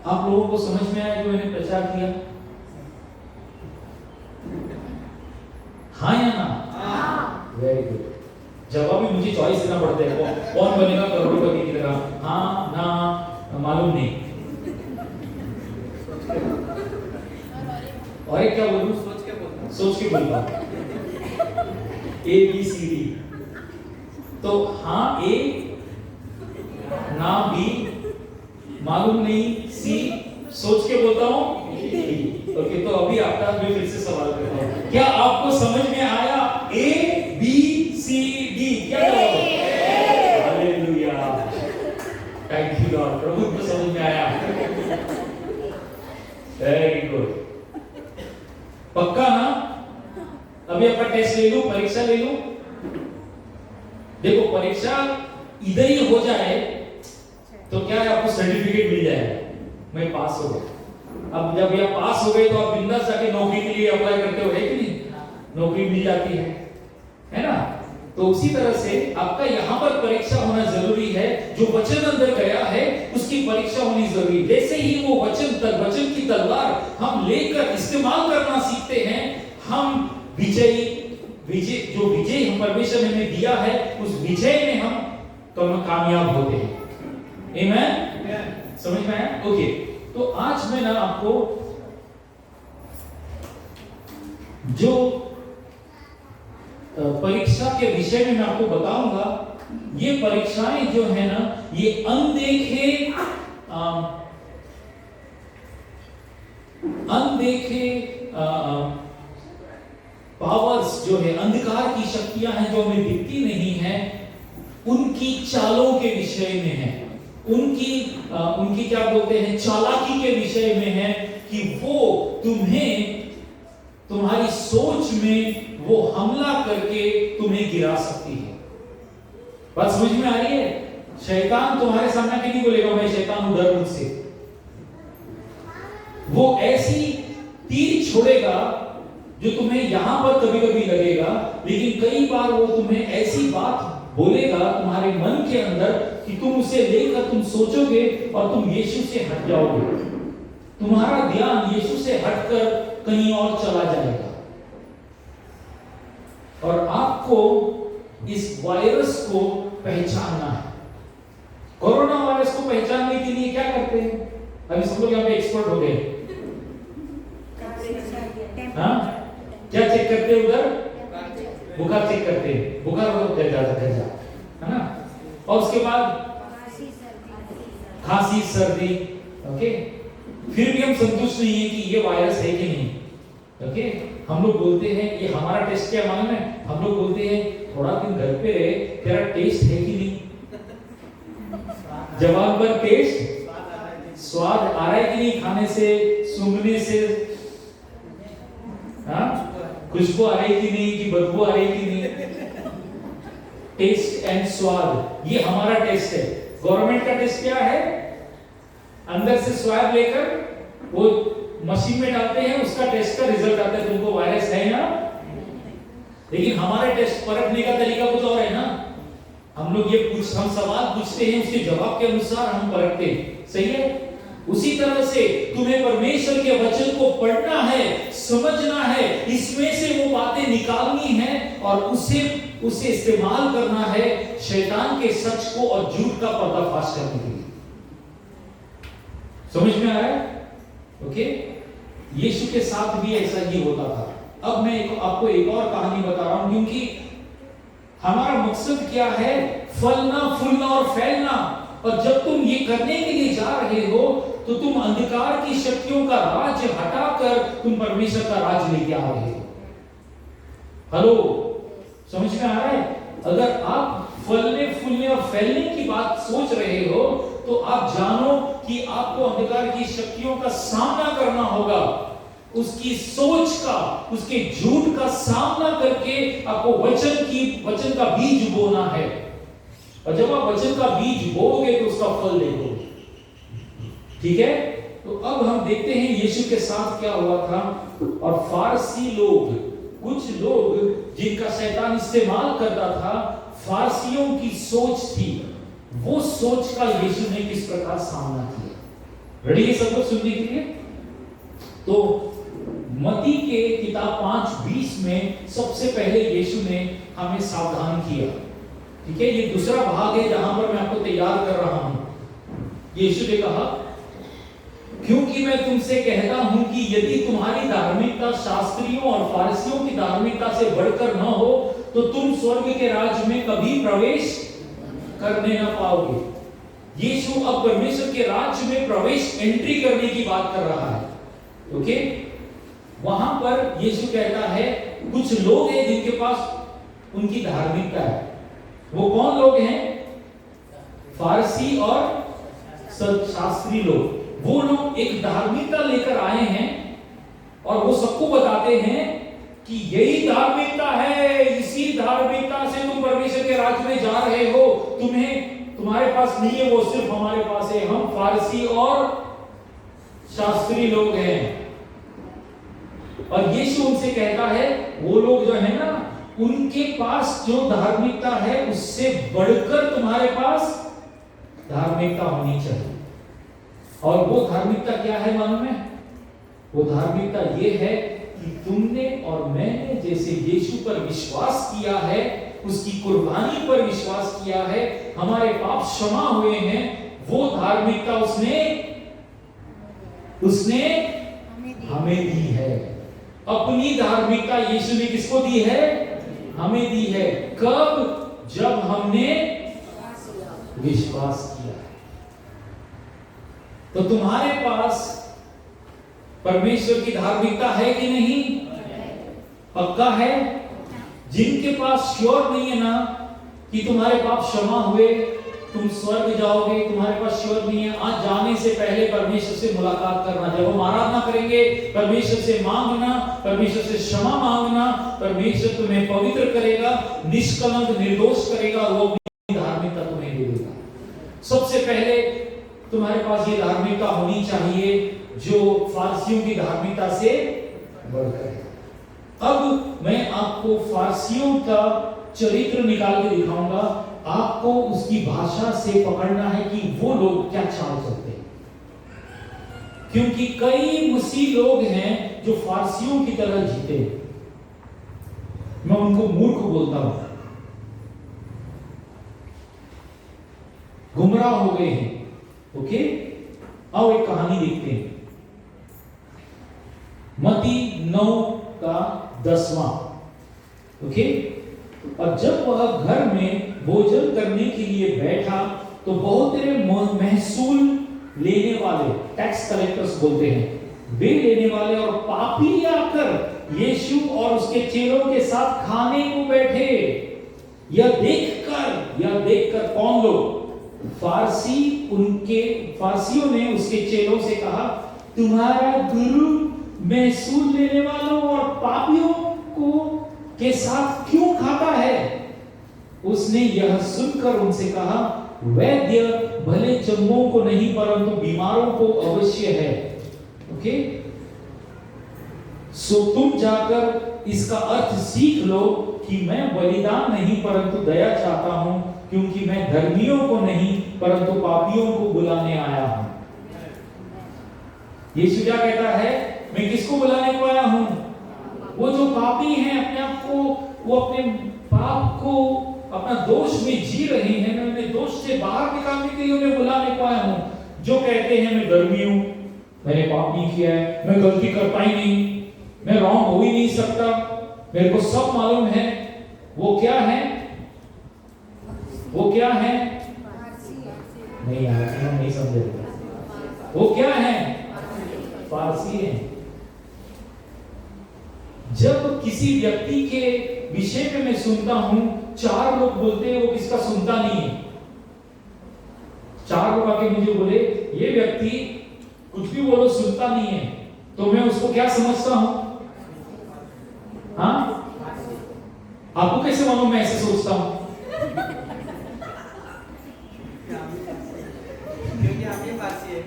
आप लोगों को समझ में आया जो मैंने प्रचार किया? हाँ या ना? Very good. जवाब भी मुझे चॉइस देना पड़ता है, कौन बनेगा करोड़पति की तरह, हाँ ना मालूम नहीं। और एक क्या बोलूं? सोच के बोलूं। A B C D. तो हाँ ए, ना बी, मालूम नहीं सी, सोच के बोलता हूं ओके। तो अभी आपका मैं फिर से सवाल करता हूं, क्या आपको समझ में आया ए बी सी डी? क्या जवाब है? Hallelujah, thank you lord. प्रभु को समझ में आया, वेरी गुड। पक्का ना? अभी आपका टेस्ट ले लूं, परीक्षा ले लूं। देखो परीक्षा इधर ही हो जाए तो क्या है, आपको सर्टिफिकेट मिल जाएगा, मैं पास हो गया। अब जब आप पास हो गए तो आप बिंदास जाके नौकरी के लिए अप्लाई करते हो, है कि नहीं? नौकरी मिल जाती है ना? तो उसी तरह से आपका यहाँ पर परीक्षा होना जरूरी है। जो वचन अंदर गया है उसकी परीक्षा होनी जरूरी है। जैसे ही वो वचन की तलवार हम लेकर इस्तेमाल करना सीखते हैं, हम जो विजय हम परमेश्वर ने हमें दिया है, उस विजय में हम कामयाब होते हैं। आमेन? समझ में आया? ओके। तो आज मैं ना आपको जो परीक्षा के विषय में मैं आपको बताऊंगा, ये परीक्षाएं जो है ना, ये अनदेखे पावर्स जो है, अंधकार की शक्तियां हैं जो हमें दिखती नहीं है, उनकी चालों के विषय में है, उनकी क्या बोलते हैं, चालाकी के विषय में है, कि वो तुम्हारी सोच में वो हमला करके तुम्हें गिरा सकती है। बात समझ में आ रही है? शैतान तुम्हारे सामने नहीं बोलेगा मैं शैतान हूं, डर मुझसे। वो ऐसी तीर छोड़ेगा जो तुम्हें यहां पर कभी कभी लगेगा, लेकिन कई बार वो तुम्हें ऐसी बात बोलेगा तुम्हारे मन के अंदर कि तुम उसे लेकर तुम सोचोगे और तुम यीशु से हट जाओगे। तुम्हारा ध्यान यीशु से हटकर कहीं और चला जाएगा, और आपको इस वायरस को पहचानना है। कोरोना वायरस को पहचानने के लिए क्या करते हैं? अभी सब लोग यहाँ पे एक्सपर्ट हो गए। हाँ, क्या चेक करते हैं उधर? बुखार चेक करते हैं, बुखार हो जा है ना, और उसके बाद खांसी सर्दी। ओके, फिर भी हम संतुष्ट नहीं है कि ये वायरस है कि नहीं। ओके, हम लोग बोलते हैं, ये हमारा टेस्ट क्या मालूम है? हम लोग बोलते हैं थोड़ा दिन घर पे रहे, तेरा टेस्ट है कि नहीं? जवाब पर टेस्ट, स्वाद आ रहा है कि नहीं? खाने से, सूंघने से, हाँ, खुशबू आ रही कि नहीं, कि बदबू आ रही कि नहीं? टेस्ट एंड स्वाद, ये हमारा टेस्ट है। गवर्नमेंट का टेस्ट क्या है? अंदर से स्वाद लेकर वो मशीन में डालते हैं, उसका टेस्ट का रिजल्ट आता है, तुमको वायरस है ना। लेकिन हमारे टेस्ट परखने का तरीका कुछ और है ना। हम लोग हम सवाल पूछते हैं, उसके जवाब के अनुसार हम परखते हैं। सही है? उसी तरह से तुम्हें परमेश्वर के वचन को पढ़ना है, समझना है, इसमें से वो बातें निकालनी है और उसे इस्तेमाल करना है शैतान के सच को और झूठ का पर्दाफाश करने के लिए। समझ में आ रहा है? ओके, यीशु के साथ भी ऐसा ही होता था। अब मैं आपको एक और कहानी बता रहा हूं, क्योंकि हमारा मकसद क्या है? फलना, फूलना और फैलना। और जब तुम ये करने के लिए जा रहे हो तो तुम अंधकार की शक्तियों का राज हटाकर तुम परमेश्वर का राज लेके आ रहे हो। हेलो, समझ में आ रहा है? अगर आप फलने, फूलने और फैलने की बात सोच रहे हो तो आप जानो कि आपको अंधकार की शक्तियों का सामना करना होगा, उसकी सोच का, उसके झूठ का सामना करके आपको वचन का बीज बोना है। और जब आप वचन का बीज बोओगे तो उसका फल देखोगे। ठीक है? तो अब हम देखते हैं यीशु के साथ क्या हुआ था। और फारसी लोग, कुछ लोग जिनका शैतान इस्तेमाल करता था, फारसियों की सोच थी, वो सोच का यीशु ने किस प्रकार सामना किया। रेडी है सब लोग सुनने के लिए? तो मत्ती के किताब 5:20 में सबसे पहले यीशु ने हमें सावधान किया। ठीक है, ये दूसरा भाग है जहां पर मैं आपको तैयार कर रहा हूं। यीशु ने कहा, क्योंकि मैं तुमसे कहता हूं कि यदि तुम्हारी धार्मिकता शास्त्रियों और फारिसियों की धार्मिकता से बढ़कर न हो तो तुम स्वर्ग के राज्य में कभी प्रवेश करने न पाओगे। यीशु अब परमेश्वर के राज्य में प्रवेश, एंट्री करने की बात कर रहा है। ओके, वहां पर यीशु कहता है कुछ लोग हैं जिनके पास उनकी धार्मिकता है। वो कौन लोग हैं? फारसी और शास्त्री लोग। वो लोग एक धार्मिकता लेकर आए हैं और वो सबको बताते हैं कि यही धार्मिकता है, इसी धार्मिकता से तुम परमेश्वर के राज्य में जा रहे हो। तुम्हारे पास नहीं है, वो सिर्फ हमारे पास है। हम फारसी और शास्त्री लोग हैं। और यीशु उनसे कहता है, वो लोग जो है ना, उनके पास जो धार्मिकता है उससे बढ़कर तुम्हारे पास धार्मिकता होनी चाहिए। और वो धार्मिकता क्या है मालूम है? वो धार्मिकता ये है कि तुमने और मैंने जैसे यीशु पर विश्वास किया है, उसकी कुर्बानी पर विश्वास किया है, हमारे पाप क्षमा हुए हैं, वो धार्मिकता उसने हमें दी है। अपनी धार्मिकता यीशु ने किसको दी है? हमें दी है। कब? जब हमने विश्वास किया। तो तुम्हारे पास परमेश्वर की धार्मिकता है कि नहीं? पक्का है? जिनके पास श्योर नहीं है ना कि तुम्हारे पाप क्षमा हुए, तुम स्वर्ग जाओगे, तुम्हारे पास श्योर नहीं है, आज जाने से पहले परमेश्वर से मुलाकात करना। जब हम आराधना करेंगे, परमेश्वर से मांगना, परमेश्वर से क्षमा मांगना, परमेश्वर तुम्हें पवित्र करेगा, निष्कलंक निर्दोष करेगा, वो अपनी धार्मिकता तुम्हें दे देगा। सबसे पहले तुम्हारे पास ये धार्मिकता होनी चाहिए जो फारसियों की धार्मिकता से बढ़कर है। अब मैं आपको फारसियों का चरित्र निकाल के दिखाऊंगा। आपको उसकी भाषा से पकड़ना है कि वो लोग क्या चाल चलते हैं, क्योंकि कई मसीह लोग हैं जो फारसियों की तरह जीते। मैं उनको मूर्ख बोलता हूं, गुमराह हो गए हैं। ओके, आओ एक कहानी देखते हैं। मत्ती 9:10। ओके, और जब वह घर में भोजन करने के लिए बैठा तो बहुत सारे महसूल लेने वाले, टैक्स कलेक्टर्स बोलते हैं, वे लेने वाले और पापी आकर यीशु और उसके चेलों के साथ खाने को बैठे। यह देखकर कौन लोग? फारसियों ने उसके चेलों से कहा, तुम्हारा गुरु महसूल लेने वालों और पापियों के साथ क्यों खाता है? उसने यह सुनकर उनसे कहा, वैद्य भले चंगों को नहीं परंतु बीमारों को अवश्य है। ओके, सो तुम जाकर इसका अर्थ सीख लो कि मैं बलिदान नहीं परंतु दया चाहता हूं, क्योंकि मैं धर्मियों को नहीं परंतु पापियों को बुलाने आया हूं। यीशु क्या कहता है, मैं किसको बुलाने को आया हूं? वो जो पापी हैं, अपने आप को, वो अपने पाप को, अपना दोष में जी रहे हैं, मैं उन्हें दोष से बाहर निकालने के लिए उन्हें बुलाने को आया हूं। जो कहते हैं मैं धर्मी हूं, मैंने पाप नहीं किया है, मैं गलती करता ही नहीं, मैं रॉन्ग हो ही नहीं सकता, मेरे को सब मालूम है, वो क्या है? वो क्या है? नहीं यार, हम नहीं समझे। वो क्या है? फारसी है। जब किसी व्यक्ति के विषय में मैं सुनता हूं, 4 लोग बोलते हैं वो किसका सुनता नहीं है। 4 लोग आके मुझे बोले ये व्यक्ति कुछ भी बोलो सुनता नहीं है, तो मैं उसको क्या समझता हूं? हाँ, आपको कैसे मालूम मैं ऐसे सोचता हूं? क्योंकि आप ही फारसी है।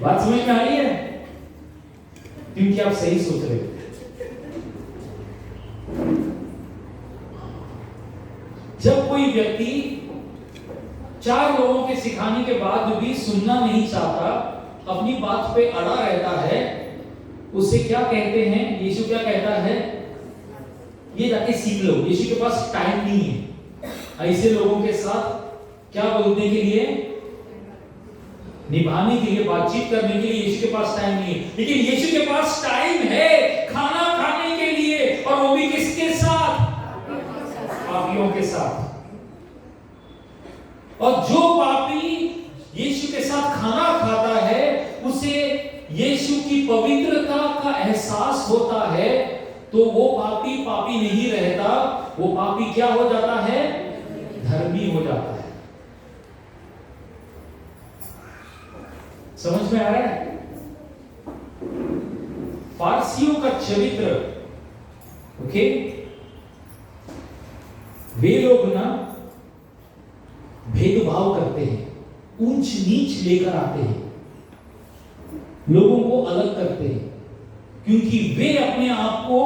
बात समझ में आ रही है? क्योंकि आप सही सोच रहे हो। जब कोई व्यक्ति 4 लोगों के सिखाने के बाद भी सुनना नहीं चाहता, अपनी बात पे अड़ा रहता है, उससे क्या कहते हैं? यीशु क्या कहता है? ये जाके सीख लो। यीशु के पास टाइम नहीं है ऐसे लोगों के साथ क्या बोलने के लिए, निभाने के लिए, बातचीत करने के लिए। यीशु के पास टाइम नहीं है, लेकिन यीशु के पास टाइम है खाना खाने के लिए, और वो भी किसके साथ? पापियों के साथ। और जो पापी यीशु के साथ खाना खाता है, उसे यीशु की पवित्रता का एहसास होता है, तो वो पापी पापी नहीं रहता, वो पापी क्या हो जाता है? धर्मी हो जाता है। समझ में आ रहा है? फारसियों का चरित्र, ओके, वे लोग ना भेदभाव करते हैं, ऊंच नीच लेकर आते हैं, लोगों को अलग करते हैं, क्योंकि वे अपने आप को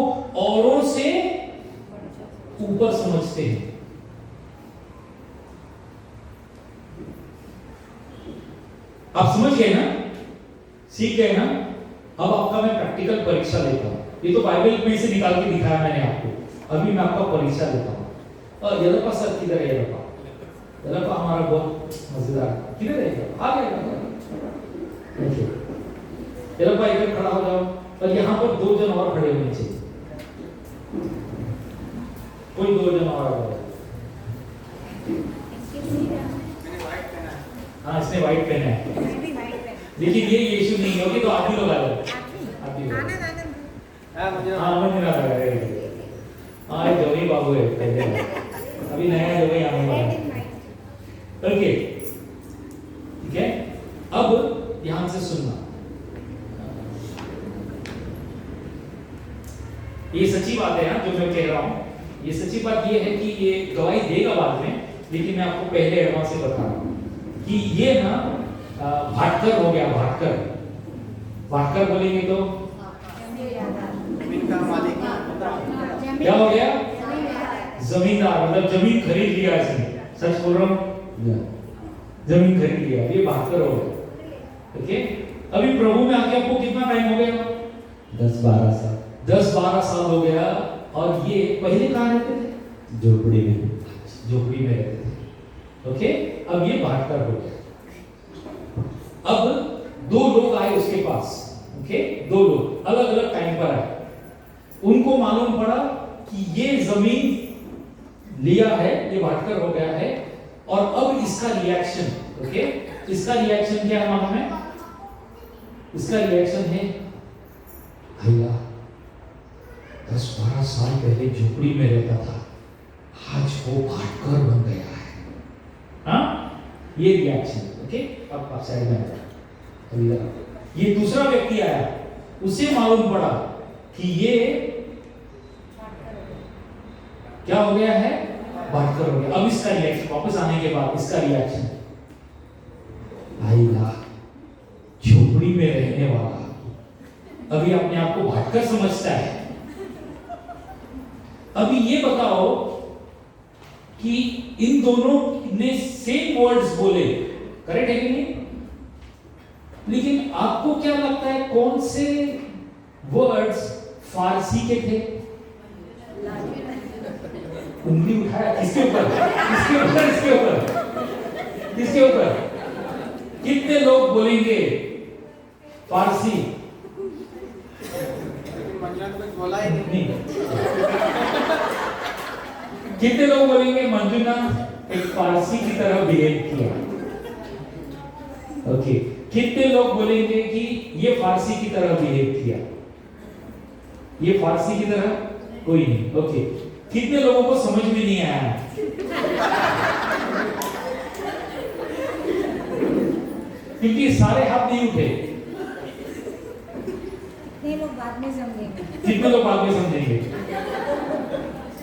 औरों से ऊपर समझते हैं। आप समझ गए ना? सीख गए ना? अब आपका मैं प्रैक्टिकल परीक्षा लेता हूं। ये तो बाइबल में से निकाल के दिखाया मैंने आपको, अभी मैं आपका परीक्षा लेता हूं। और यदपा सर किधर है? यदपा हमारा बहुत मजेदार, किधर है? आ गया यदपा, इधर खड़ा हो जाओ, और यहां पर 2 जन और खड़े होने चाहिए, कोई 2 जन और आ जाओ। हाँ, इसने व्हाइट पहना है, लेकिन ये यीशु नहीं होगी, तो आप ही लोग आ जाओ। आप ही लोग। हाँ, मुझे ना लगा रहे। हाँ, जोई बाबू है पहले, अभी नया जोई आने वाला है। ओके, ठीक है। अब ध्यान से सुनना, ये सच्ची बात है ना जो मैं कह रहा हूं। ये सच्ची बात ये है कि ये गवाही देगा बाद में, लेकिन मैं आपको पहले एडवांस से बता रहा हूं कि ये ना भाटकर हो गया। भाटकर, भाटकर बोलेंगे तो क्या हो गया? जमींदार, मतलब जमीन खरीद लिया इसने। सच बोल रहा हूं? जमीन खरीद लिया, ये भाटकर हो गया। ओके, अभी प्रभु में आके आपको कितना टाइम हो गया? 10-12 साल। 10-12 साल हो गया। और ये पहले कहाँ रहते थे? झोपड़ी में। झोपड़ी में रहते थे। ओके, अब ये भाटकर हो गया। अब 2 लोग आए उसके पास। ओके, 2 लोग अलग अलग टाइम पर आए। उनको मालूम पड़ा कि ये जमीन लिया है, ये भाटकर हो गया है, और अब इसका रिएक्शन, ओके, इसका रिएक्शन क्या है मालूम है? इसका रिएक्शन है, भैया 10-12 साल पहले झोपड़ी में रहता था, आज वो भाटकर बन गया है। हाँ, ये रिएक्शन। ओके, अब आप साइड में आ जाओ। ये दूसरा व्यक्ति आया, उसे मालूम पड़ा कि ये क्या हो गया है? भाटकर हो गया। अब इसका रिएक्शन, वापस आने के बाद इसका रिएक्शन, भाईला झोपड़ी में रहने वाला अभी अपने आप को भाटकर समझता है। अभी ये बताओ कि इन दोनों ने सेम वर्ड्स बोले, करेक्ट है कि नहीं? लेकिन आपको क्या लगता है कौन से वर्ड्स फारसी के थे? उंगली उठाया किसके ऊपर? किसके ऊपर? किसके ऊपर? किसके ऊपर? कितने लोग बोलेंगे फारसी? मंजुला ने कुछ बोला ही नहीं। कितने लोग बोलेंगे मंजुला एक फारसी की तरह बिहेव किया? ओके, कितने लोग बोलेंगे कि ये फारसी की तरह बिहेव किया? ये फारसी की तरह कोई नहीं। ओके, कितने लोगों को समझ में नहीं आया? क्योंकि सारे हाथ नहीं उठे। नहीं, लोग बाद में समझेंगे। कितने लोग बाद में समझेंगे?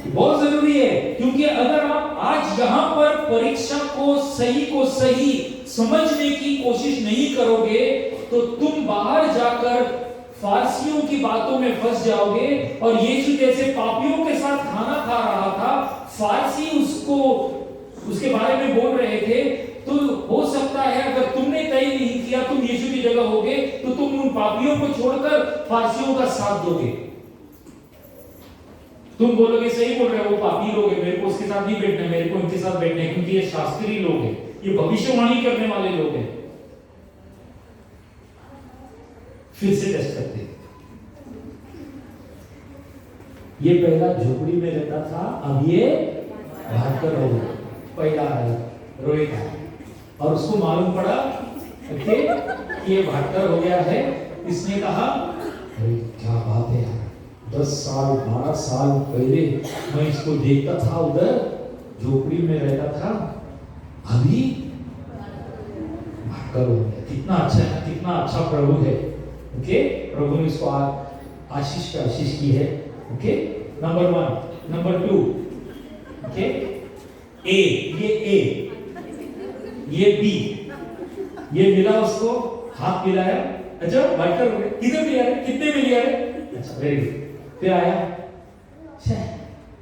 बहुत जरूरी है, क्योंकि अगर आप आज यहां पर परीक्षा को सही समझने की कोशिश नहीं करोगे तो तुम बाहर जाकर फारसियों की बातों में फंस जाओगे। और यीशु जैसे पापियों के साथ खाना खा रहा था, फारसी उसके बारे में बोल रहे थे, तो हो सकता है अगर तुमने तय नहीं किया तुम यीशु की जगह होगे तो तुम उन पापियों को छोड़कर फारसियों का साथ दोगे। तुम बोलोगे सही बोल रहे हो, वो पापी लोग हैं, मेरे को उसके साथ नहीं बैठना, मेरे को उनके साथ बैठना है, क्योंकि ये शास्त्री लोग हैं, ये भविष्यवाणी करने वाले लोग हैं। फिर से टेस्ट करते हैं। ये पहला झोपड़ी में रहता था, अब ये भागकर हो गया। पहला रोहित है और उसको मालूम पड़ा कि ये भागकर हो गया है। इसने कहा अरे क्या बात है यार, 10 साल 12 साल पहले मैं इसको देखता था, उधर झोपड़ी में रहता था, अभी भागकर हो गया। कितना अच्छा है, कितना अच्छा प्रभु है। ओके, प्रभु ने इसको आशीष पे आशीष की है। Okay, number 1। नंबर 2, ओके, ये बी, ये मिला उसको, हाथ मिलाया, अच्छा भागकर हो गया। किधर मिला है? कितने में लिया है? अच्छा, वेरी गुड। फिर आया,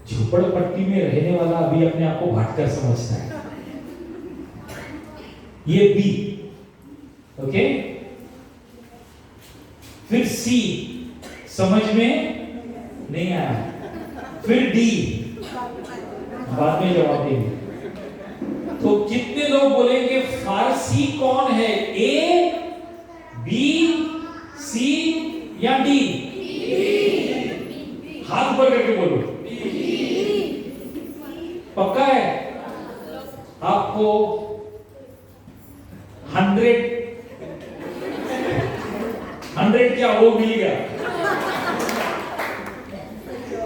झोपड़पट्टी में रहने वाला अभी अपने आप को भागकर समझता है। ये बी, ओके। फिर सी, समझ में नहीं आया। फिर डी, बाद में जवाब देंगे। तो कितने लोग बोलेंगे फारसी कौन है? ए, बी, सी या डी? हाथ ऊपर करके बोलो। पक्का है? आपको 100 क्या वो मिल गया?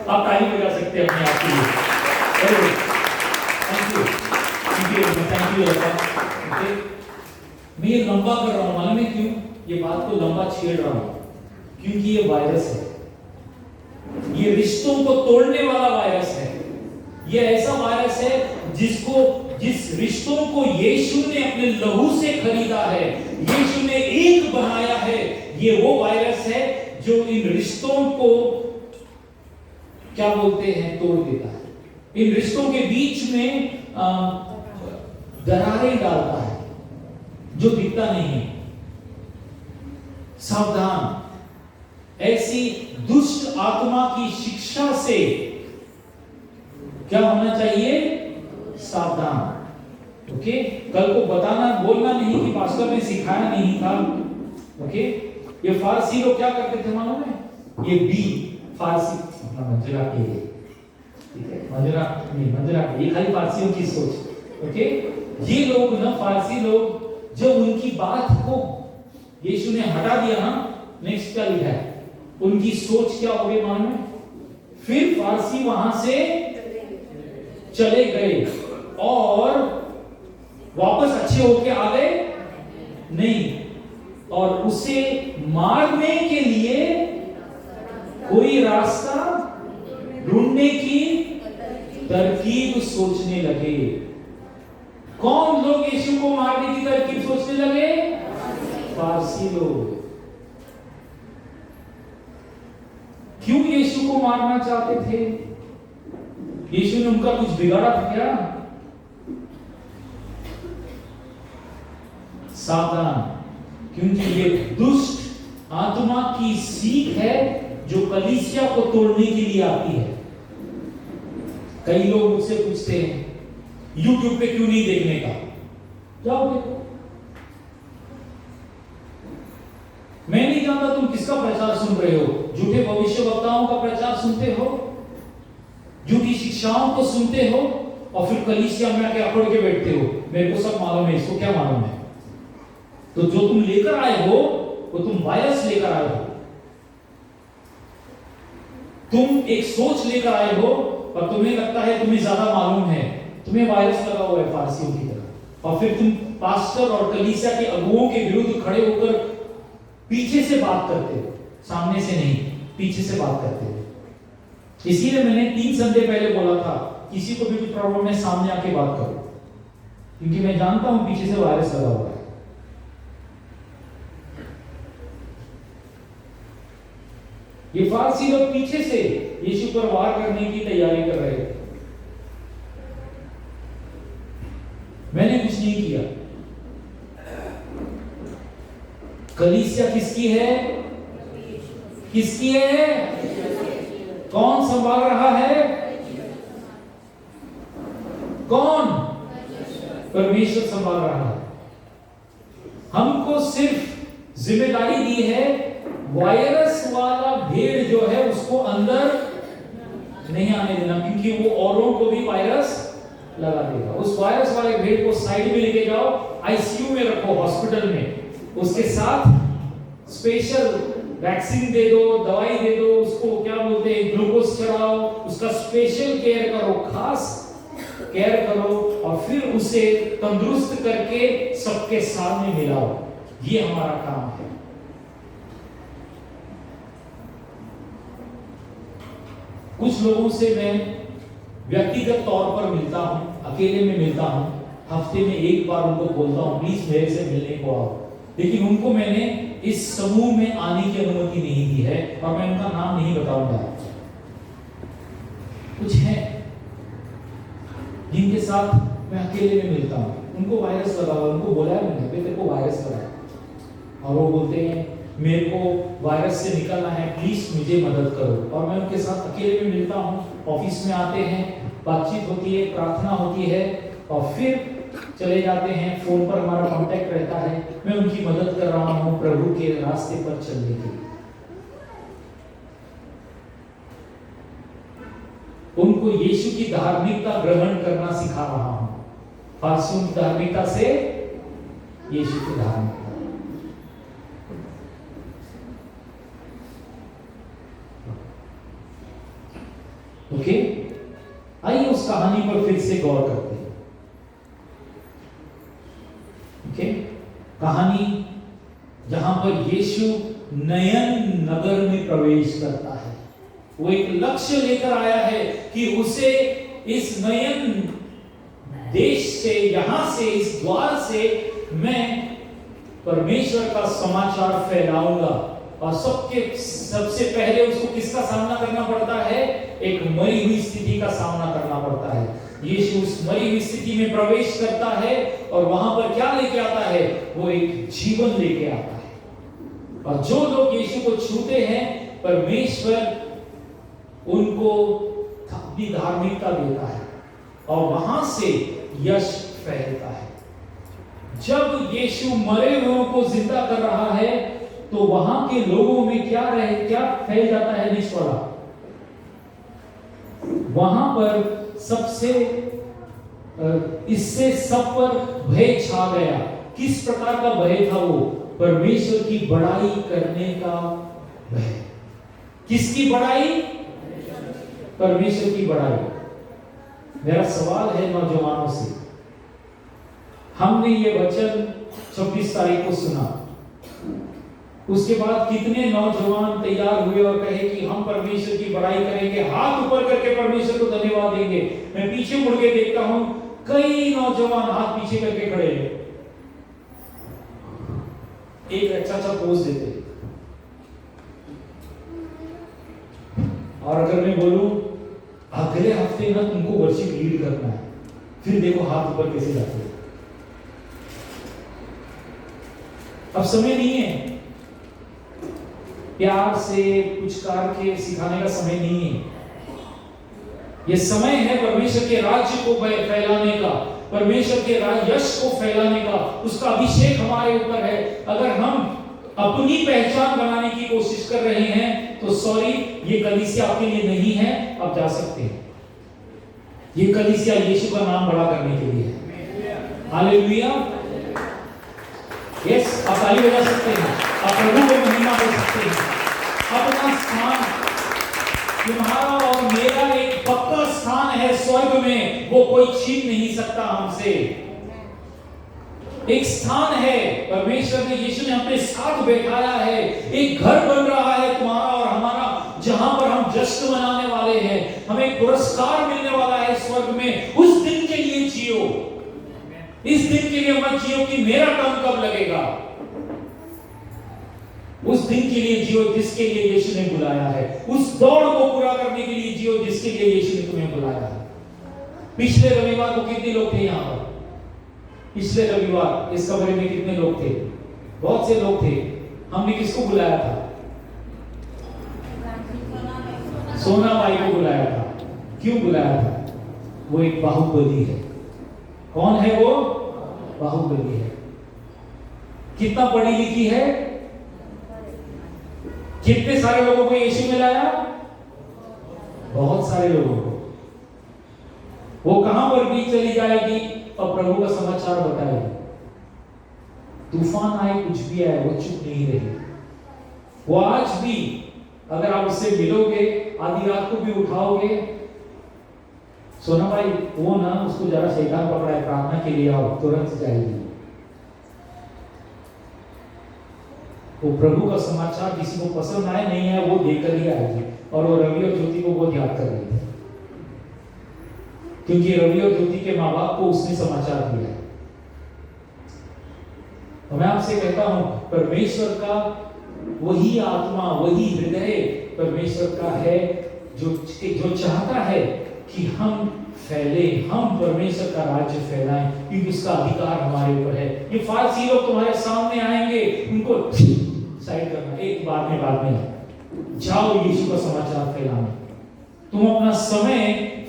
आप ताली बजा सकते हैं अपने आप के लिए। Thank you. मैं ये लंबा कर रहा हूं, मालूम है क्यों? ये बात को लंबा छेड़ रहा हूं क्योंकि ये वायरस है, ये रिश्तों को तोड़ने वाला वायरस है। ये ऐसा वायरस है जिस रिश्तों को यीशु ने अपने लहू से खरीदा है, यीशु ने एक बनाया है, ये वो वायरस है जो इन रिश्तों को क्या बोलते हैं, तोड़ देता है। इन रिश्तों के बीच में दरारें डालता है जो दिखता नहीं है। सावधान, ऐसी दुष्ट आत्मा की शिक्षा से क्या होना चाहिए? सावधान। ओके, कल को बताना बोलना नहीं कि पास्टर ने सिखाया नहीं था। ओके, ये फारसी लोग क्या करते थे मालूम है? ये बी फारसी मंजरा के, ठीक है, मंजरा के, ये खाली फारसियों की सोच। ओके, ये लोग ना, फारसी लोग, जब उनकी बात को यीशु ने हटा दिया ना, नेक्स्ट क्या लिखा है, उनकी सोच क्या हो गई मालूम है? फिर फारसी वहां से चले गए और वापस अच्छे होके आ गए नहीं, और उसे मारने के लिए कोई रास्ता ढूंढने की तरकीब सोचने लगे। कौन लोग यीशु को मारने की तरकीब सोचने लगे? फारसी लोग। क्यों यीशु को मारना चाहते थे? यीशु ने उनका कुछ बिगाड़ा था क्या? सावधान, क्योंकि ये दुष्ट आत्मा की सीख है जो कलीसिया को तोड़ने के लिए आती है। कई लोग मुझसे पूछते हैं YouTube पे क्यों नहीं देखने का? जाओ देखो। मैं नहीं जानता तुम किसका प्रचार सुन रहे हो। झूठे भविष्यवक्ताओं का प्रचार सुनते हो, झूठी शिक्षाओं को सुनते हो और फिर कलीसिया में आके अकड़ के बैठते हो। मेरे को सब मालूम है, इसको क्या मालूम है? तो जो तुम लेकर आए हो वो तुम वायरस लेकर आए हो। तुम एक सोच लेकर आए हो और तुम्हें लगता है तुम्हें ज्यादा मालूम है। तुम्हें वायरस लगा हुआ है फारसियों की तरह, और फिर तुम पास्टर और कलीसिया के अगुओं के विरुद्ध खड़े होकर पीछे से बात करते हो, सामने से नहीं, पीछे से बात करते हो। इसीलिए मैंने 3 संडे पहले बोला था किसी को भी प्रॉब्लम है सामने आके बात करो, क्योंकि मैं जानता हूं पीछे से वायरस लगा हुआ है। ये फारसी लोग पीछे से यीशु पर वार करने की तैयारी कर रहे थे। मैंने कुछ नहीं किया। कलीसिया किसकी है? किसकी है? कौन संभाल रहा है? कौन? परमेश्वर संभाल रहा है। हमको सिर्फ जिम्मेदारी दी है वायरस वाला भेड़ जो है उसको अंदर नहीं आने देना, क्योंकि वो औरों को भी वायरस लगा देगा। उस वायरस वाले भेड़ को साइड में लेके जाओ, आईसीयू में रखो, हॉस्पिटल में, उसके साथ स्पेशल वैक्सीन दे दो, दवाई दे दो, उसको क्या बोलते हैं, ग्लूकोज चढ़ाओ, उसका स्पेशल केयर करो, खास केयर करो, और फिर उसे तंदुरुस्त करके सबके सामने मिलाओ। ये हमारा काम है। कुछ लोगों से मैं व्यक्तिगत तौर पर मिलता हूं, अकेले में मिलता हूं, हफ्ते में एक बार उनको बोलता हूं प्लीज मेरे से मिलने को आओ, लेकिन उनको मैंने इस समूह में आने की अनुमति नहीं दी है और मैं उनका नाम नहीं बताऊंगा। कुछ है जिनके साथ मैं अकेले में मिलता हूं, उनको वायरस लगा हुआ, उनको बोला है मैंने तेरे को वायरस लगा, और वो बोलते हैं मेरे को वायरस से निकलना है, प्लीज मुझे मदद करो। और मैं उनके साथ अकेले में मिलता हूँ, ऑफिस में आते हैं, बातचीत होती है, प्रार्थना होती है, और फिर चले जाते हैं। फोन पर हमारा कांटेक्ट रहता है, मैं उनकी मदद कर रहा हूँ प्रभु के रास्ते पर चलने के लिए। उनको यीशु की धार्मिकता ग्रहण करना सिखा रहा हूँ, फारसियों की धार्मिकता से यीशु की धार्मिकता। ओके, आइए उस कहानी पर फिर से गौर करते हैं। ओके, कहानी जहां पर यीशु नयन नगर में प्रवेश करता है। वो एक लक्ष्य लेकर आया है कि उसे इस नयन देश से, यहां से, इस द्वार से मैं परमेश्वर का समाचार फैलाऊंगा। और सबसे पहले उसको किसका सामना करना पड़ता है? एक मरी हुई स्थिति का सामना करना पड़ता है। यीशु उस मरी हुई स्थिति में प्रवेश करता है और वहां पर क्या लेके आता है? वो एक जीवन लेके आता है। और जो लोग यीशु को छूते हैं, परमेश्वर उनको अपनी धार्मिकता देता है और वहां से यश फैलता है। जब यीशु मरे हुओं को जिंदा कर रहा है तो वहां के लोगों में क्या फैल जाता है? निष्फला। वहां पर सबसे इससे सब पर भय छा गया। किस प्रकार का भय था वो? परमेश्वर की बड़ाई करने का भय। किसकी बड़ाई? परमेश्वर की बड़ाई। मेरा सवाल है नौजवानों से, हमने ये वचन 26 तारीख को सुना, उसके बाद कितने नौजवान तैयार हुए और कहे कि हम परमेश्वर की बड़ाई करेंगे, हाथ ऊपर करके परमेश्वर को धन्यवाद देंगे। मैं पीछे मुड़ के देखता हूं, कई नौजवान हाथ पीछे करके खड़े हैं, एक अच्छा पोज देते। और अगर मैं बोलूं अगले हफ्ते ना तुमको वर्शिप लीड करना है, फिर देखो हाथ ऊपर कैसे जाते हैं। अब समय नहीं है, प्यार से कुछ करके सिखाने का समय नहीं है। ये समय है परमेश्वर के राज्य को फैलाने का, परमेश्वर के यश को फैलाने का। उसका अभिषेक हमारे ऊपर है। अगर हम अपनी पहचान बनाने की कोशिश कर रहे हैं तो सॉरी, ये कलीसिया आपके लिए नहीं है। आप जा सकते हैं। ये कलीसिया यीशु का नाम बड़ा करने के लिए है। हालेलुया। यस, आप ताली बजा सकते हैं, आप प्रभु को महिमा कर सकते हैं। अपना स्थान तुम्हारा और मेरा एक पक्का स्थान है स्वर्ग में, वो कोई छीन नहीं सकता हमसे। एक स्थान है, परमेश्वर ने, यीशु ने अपने साथ बैठाया है। एक घर बन रहा है तुम्हारा और हमारा, जहां पर हम जश्न मनाने वाले हैं। हमें पुरस्कार मिलने वाला है स्वर्ग में। उस दिन के लिए जियो। इस दिन के लिए मत जियो कि मेरा टर्न कब लगेगा। उस दिन के लिए जियो जिसके लिए यीशु ने बुलाया है। उस दौड़ को पूरा करने के लिए जियो जिसके लिए यीशु ने तुम्हें बुलाया है। पिछले रविवार को कितने लोग थे यहाँ पर? पिछले रविवार इस कमरे में कितने लोग थे? बहुत से लोग थे। हमने किसको बुलाया था? सोना बाई को बुलाया था। क्यों बुलाया था? वो एक बाहुबली है। कौन है वो? बाहुबली है। कितना पढ़ी लिखी है? कितने सारे लोगों को यीशु में लाया? बहुत सारे लोगों को। वो कहां पर भी चली जाएगी और प्रभु का समाचार बताएगी। तूफान आए, कुछ भी आए, वो चुप नहीं रही। वो आज भी अगर आप उससे मिलोगे, आधी रात को भी उठाओगे, सोना भाई वो ना, उसको जरा शैतान पकड़ा है, प्रार्थना के लिए आओ, तुरंत जाएगी। वो प्रभु का समाचार किसी को पसंद आए नहीं है, वो देकर ही आएगी। और वो रवि और ज्योति को बहुत याद कर रही थी, क्योंकि रवि और ज्योति के माँ बाप को उसने समाचार दिया है। तो मैं आपसे कहता हूं, परमेश्वर का वही आत्मा, वही हृदय परमेश्वर का है जो चाहता है कि हम फैले, हम परमेश्वर का राज्य फैलाएं, क्योंकि उसका अधिकार हमारे ऊपर है। ये फारसी लोग तुम्हारे सामने आएंगे, उनको साइड करना, एक बाद में जाओ यीशु का समाचार फैलाने। तुम अपना समय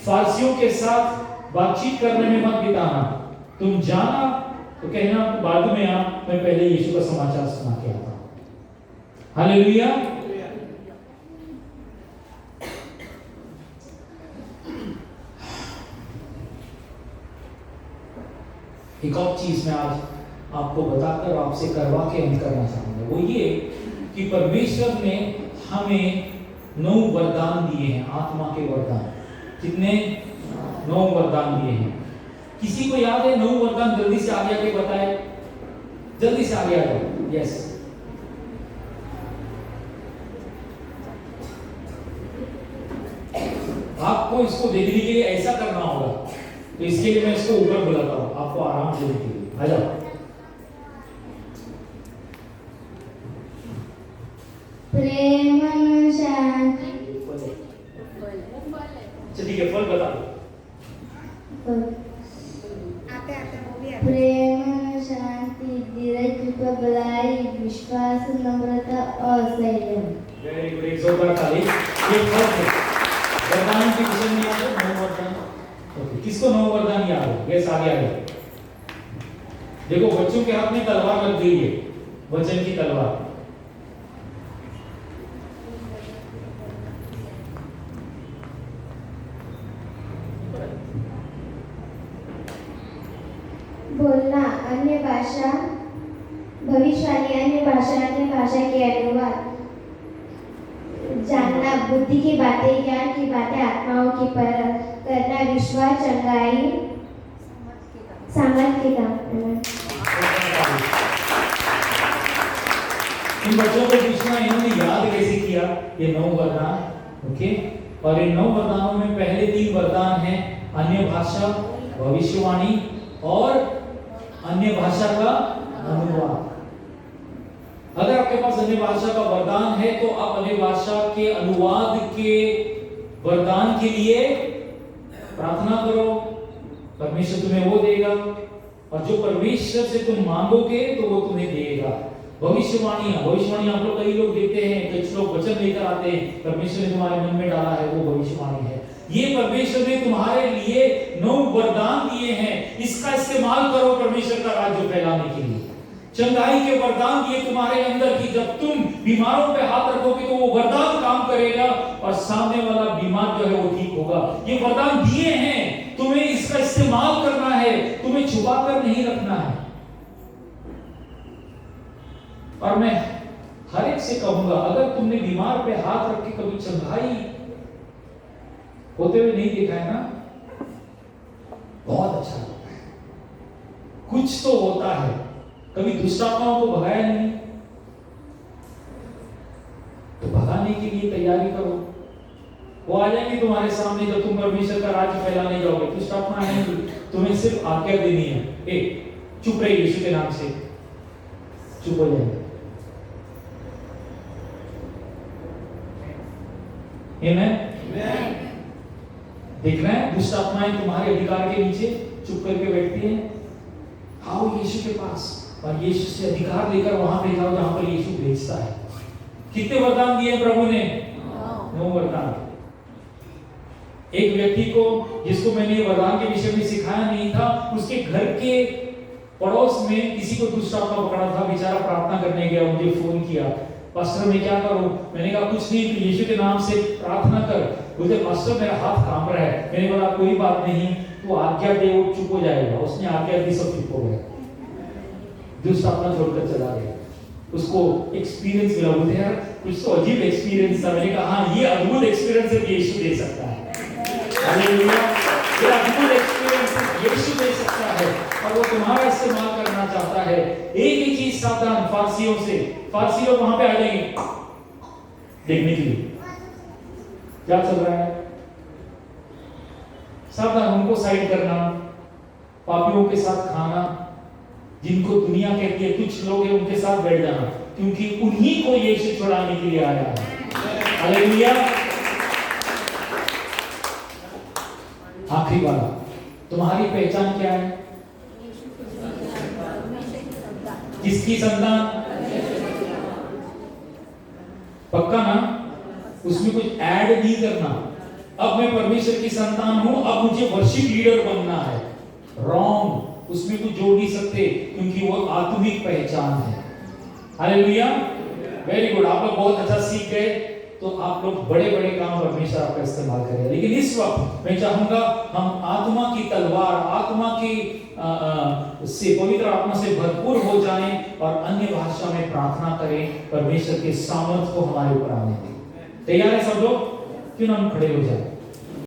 फारसियों के साथ बातचीत करने में मत बिताना। तुम जाना तो कहना बाद में आ, मैं पहले यीशु का समाचार सुना के आता हूं। हालेलुया। एक और चीज मैं आज आपको बताकर आपसे करवा के अंत करना चाहूंगा, वो ये कि परमेश्वर ने हमें 9 वरदान दिए हैं, आत्मा के वरदान। कितने? 9 वरदान दिए हैं। किसी को याद है 9 वरदान? जल्दी से आगे आके बताए, जल्दी से आगे आ जाओ। यस, आपको इसको देखने के लिए ऐसा करना होगा, तो इसके लिए मैं इसको ऊपर बुलाता हूं, आपको आराम से देखिए। आ जाओ। प्रेम, शांति, ठीक है, फल बता दो। आते आते वो भी आते। प्रेम, शांति, धीरज, कृपा, भलाई, विश्वास, नम्रता और संयम। वेरी गुड, एक जोरदार ताली। ये फल है। वरदान के विषय में याद है 9 वरदान? ओके, किसको 9 वरदान याद है? यस, आगे आ जाओ। देखो बच्चों के हाथ में तलवार लग गई है, वचन की तलवार। बोलना, अन्य भाषा, भविष्यवाणी, अन्य भाषा के अनुवाद, जानना, बुद्धि की बातें, ज्ञान की बातें, आत्माओं की परख करना, विश्वास, चंगाई, सामर्थ के काम करना। इन बच्चों को पूछना इन्होंने याद कैसे किया ये 9 वरदान? ओके, और इन 9 वरदानों में पहले 3 वरदान हैं अन्य भाषा, भविष्यवाणी और अन्य भाषा का अनुवाद। अगर आपके पास अन्य भाषा का वरदान है तो आप अन्य भाषा के अनुवाद के वरदान के लिए प्रार्थना करो, परमेश्वर तुम्हें वो देगा। और जो परमेश्वर से तुम मांगोगे तो वो तुम्हें देगा। भविष्यवाणी आप लोग कई लोग देखते हैं, कुछ लोग वचन लेकर आते हैं, परमेश्वर ने तुम्हारे मन में डाला है वो भविष्यवाणी है। ये परमेश्वर ने तुम्हारे लिए 9 वरदान दिए हैं, इसका इस्तेमाल करो परमेश्वर का राज्य फैलाने के लिए। चंगाई के वरदान दिए तुम्हारे अंदर कि जब तुम बीमारों पे हाथ रखोगे तो वो वरदान काम करेगा और सामने वाला बीमार जो है वो ठीक होगा। ये वरदान दिए हैं, तुम्हें इसका इस्तेमाल करना है, तुम्हें छुपा कर नहीं रखना है। और मैं हर एक से कहूंगा, अगर तुमने बीमार पे हाथ रख के कभी चंगाई होते हुए नहीं देखा है ना, बहुत अच्छा लगता है। कुछ तो होता है। कभी दुष्ट आत्माओं को भगाया नहीं तो भगाने के लिए तैयारी करो। वो आ जाएंगे तुम्हारे सामने जब तुम परमेश्वर का राज्य फैलाने जाओगे। दुष्ट आत्मा आएंगी, तुम्हें सिर्फ आज्ञा देनी है, ए चुप रहे यीशु के नाम से, चुप हो जाएंगे। देखना है दुष्ट आत्माएं तुम्हारे अधिकार के नीचे चुप करके बैठती हैं। आओ यीशु के पास और यीशु से अधिकार लेकर वहां पे जाओ जहां पर यीशु भेजता है। कितने वरदान दिए प्रभु ने? 9 वरदान। एक व्यक्ति को, जिसको मैंने वरदान के विषय में सिखाया नहीं था, उसके घर के पड़ोस में किसी को दुष्ट आत्मा पकड़ा था। बेचारा प्रार्थना करने गया, मुझे फोन किया, पास्टर मैं क्या करूं? मैंने कहा कुछ नहीं, तो यीशु के नाम से प्रार्थना कर। बोलते पास्टर मेरा हाथ कांप रहा है। मैंने बोला कोई बात नहीं, तो आज्ञा दे, वो चुप हो जाएगा। उसने आज्ञा दी, सब चुप हो गए, दुष्ट आत्मा छोड़कर चला गया। उसको एक्सपीरियंस मिला। बोलते यार कुछ तो अजीब एक्सपीरियंस था। मैंने कहा हाँ, ये अद्भुत एक्सपीरियंस है, यीशु दे सकता है। हालेलुया, ये अद्भुत एक्सपीरियंस यीशु दे सकता है और वो तुम्हारा इस्तेमाल करना चाहता है। एक ही चीज सावधान फारसियों से, फारसी लोग वहां पे आ जाएंगे देखने के लिए क्या चल रहा है। सावधान, उनको साइड करना, पापियों के साथ खाना, जिनको दुनिया कहती है कुछ लोग हैं उनके साथ बैठ जाना, क्योंकि उन्हीं को यीशु छुड़ाने के लिए आया है। हालेलुया। आखिरी वाला, तुम्हारी पहचान क्या है? किसकी संतान? पक्का ना? उसमें कुछ ऐड नहीं करना। अब मैं परमेश्वर की संतान हूं, अब मुझे वर्शिप लीडर बनना है। रॉन्ग, उसमें कुछ जोड़ नहीं सकते, क्योंकि वो आत्मिक पहचान है। Hallelujah, very good. आप लोग बहुत अच्छा सीख गए, तो आप लोग बड़े बड़े काम परमेश्वर आपका इस्तेमाल करें। लेकिन इस वक्त मैं चाहूंगा हम आत्मा की तलवार, आत्मा की से, पवित्र आत्मा से भरपूर हो जाएं और अन्य भाषा में प्रार्थना करें, परमेश्वर के सामर्थ को हमारे ऊपर आने दें। तैयार है सब लोग? क्यों ना हम खड़े हो जाएं।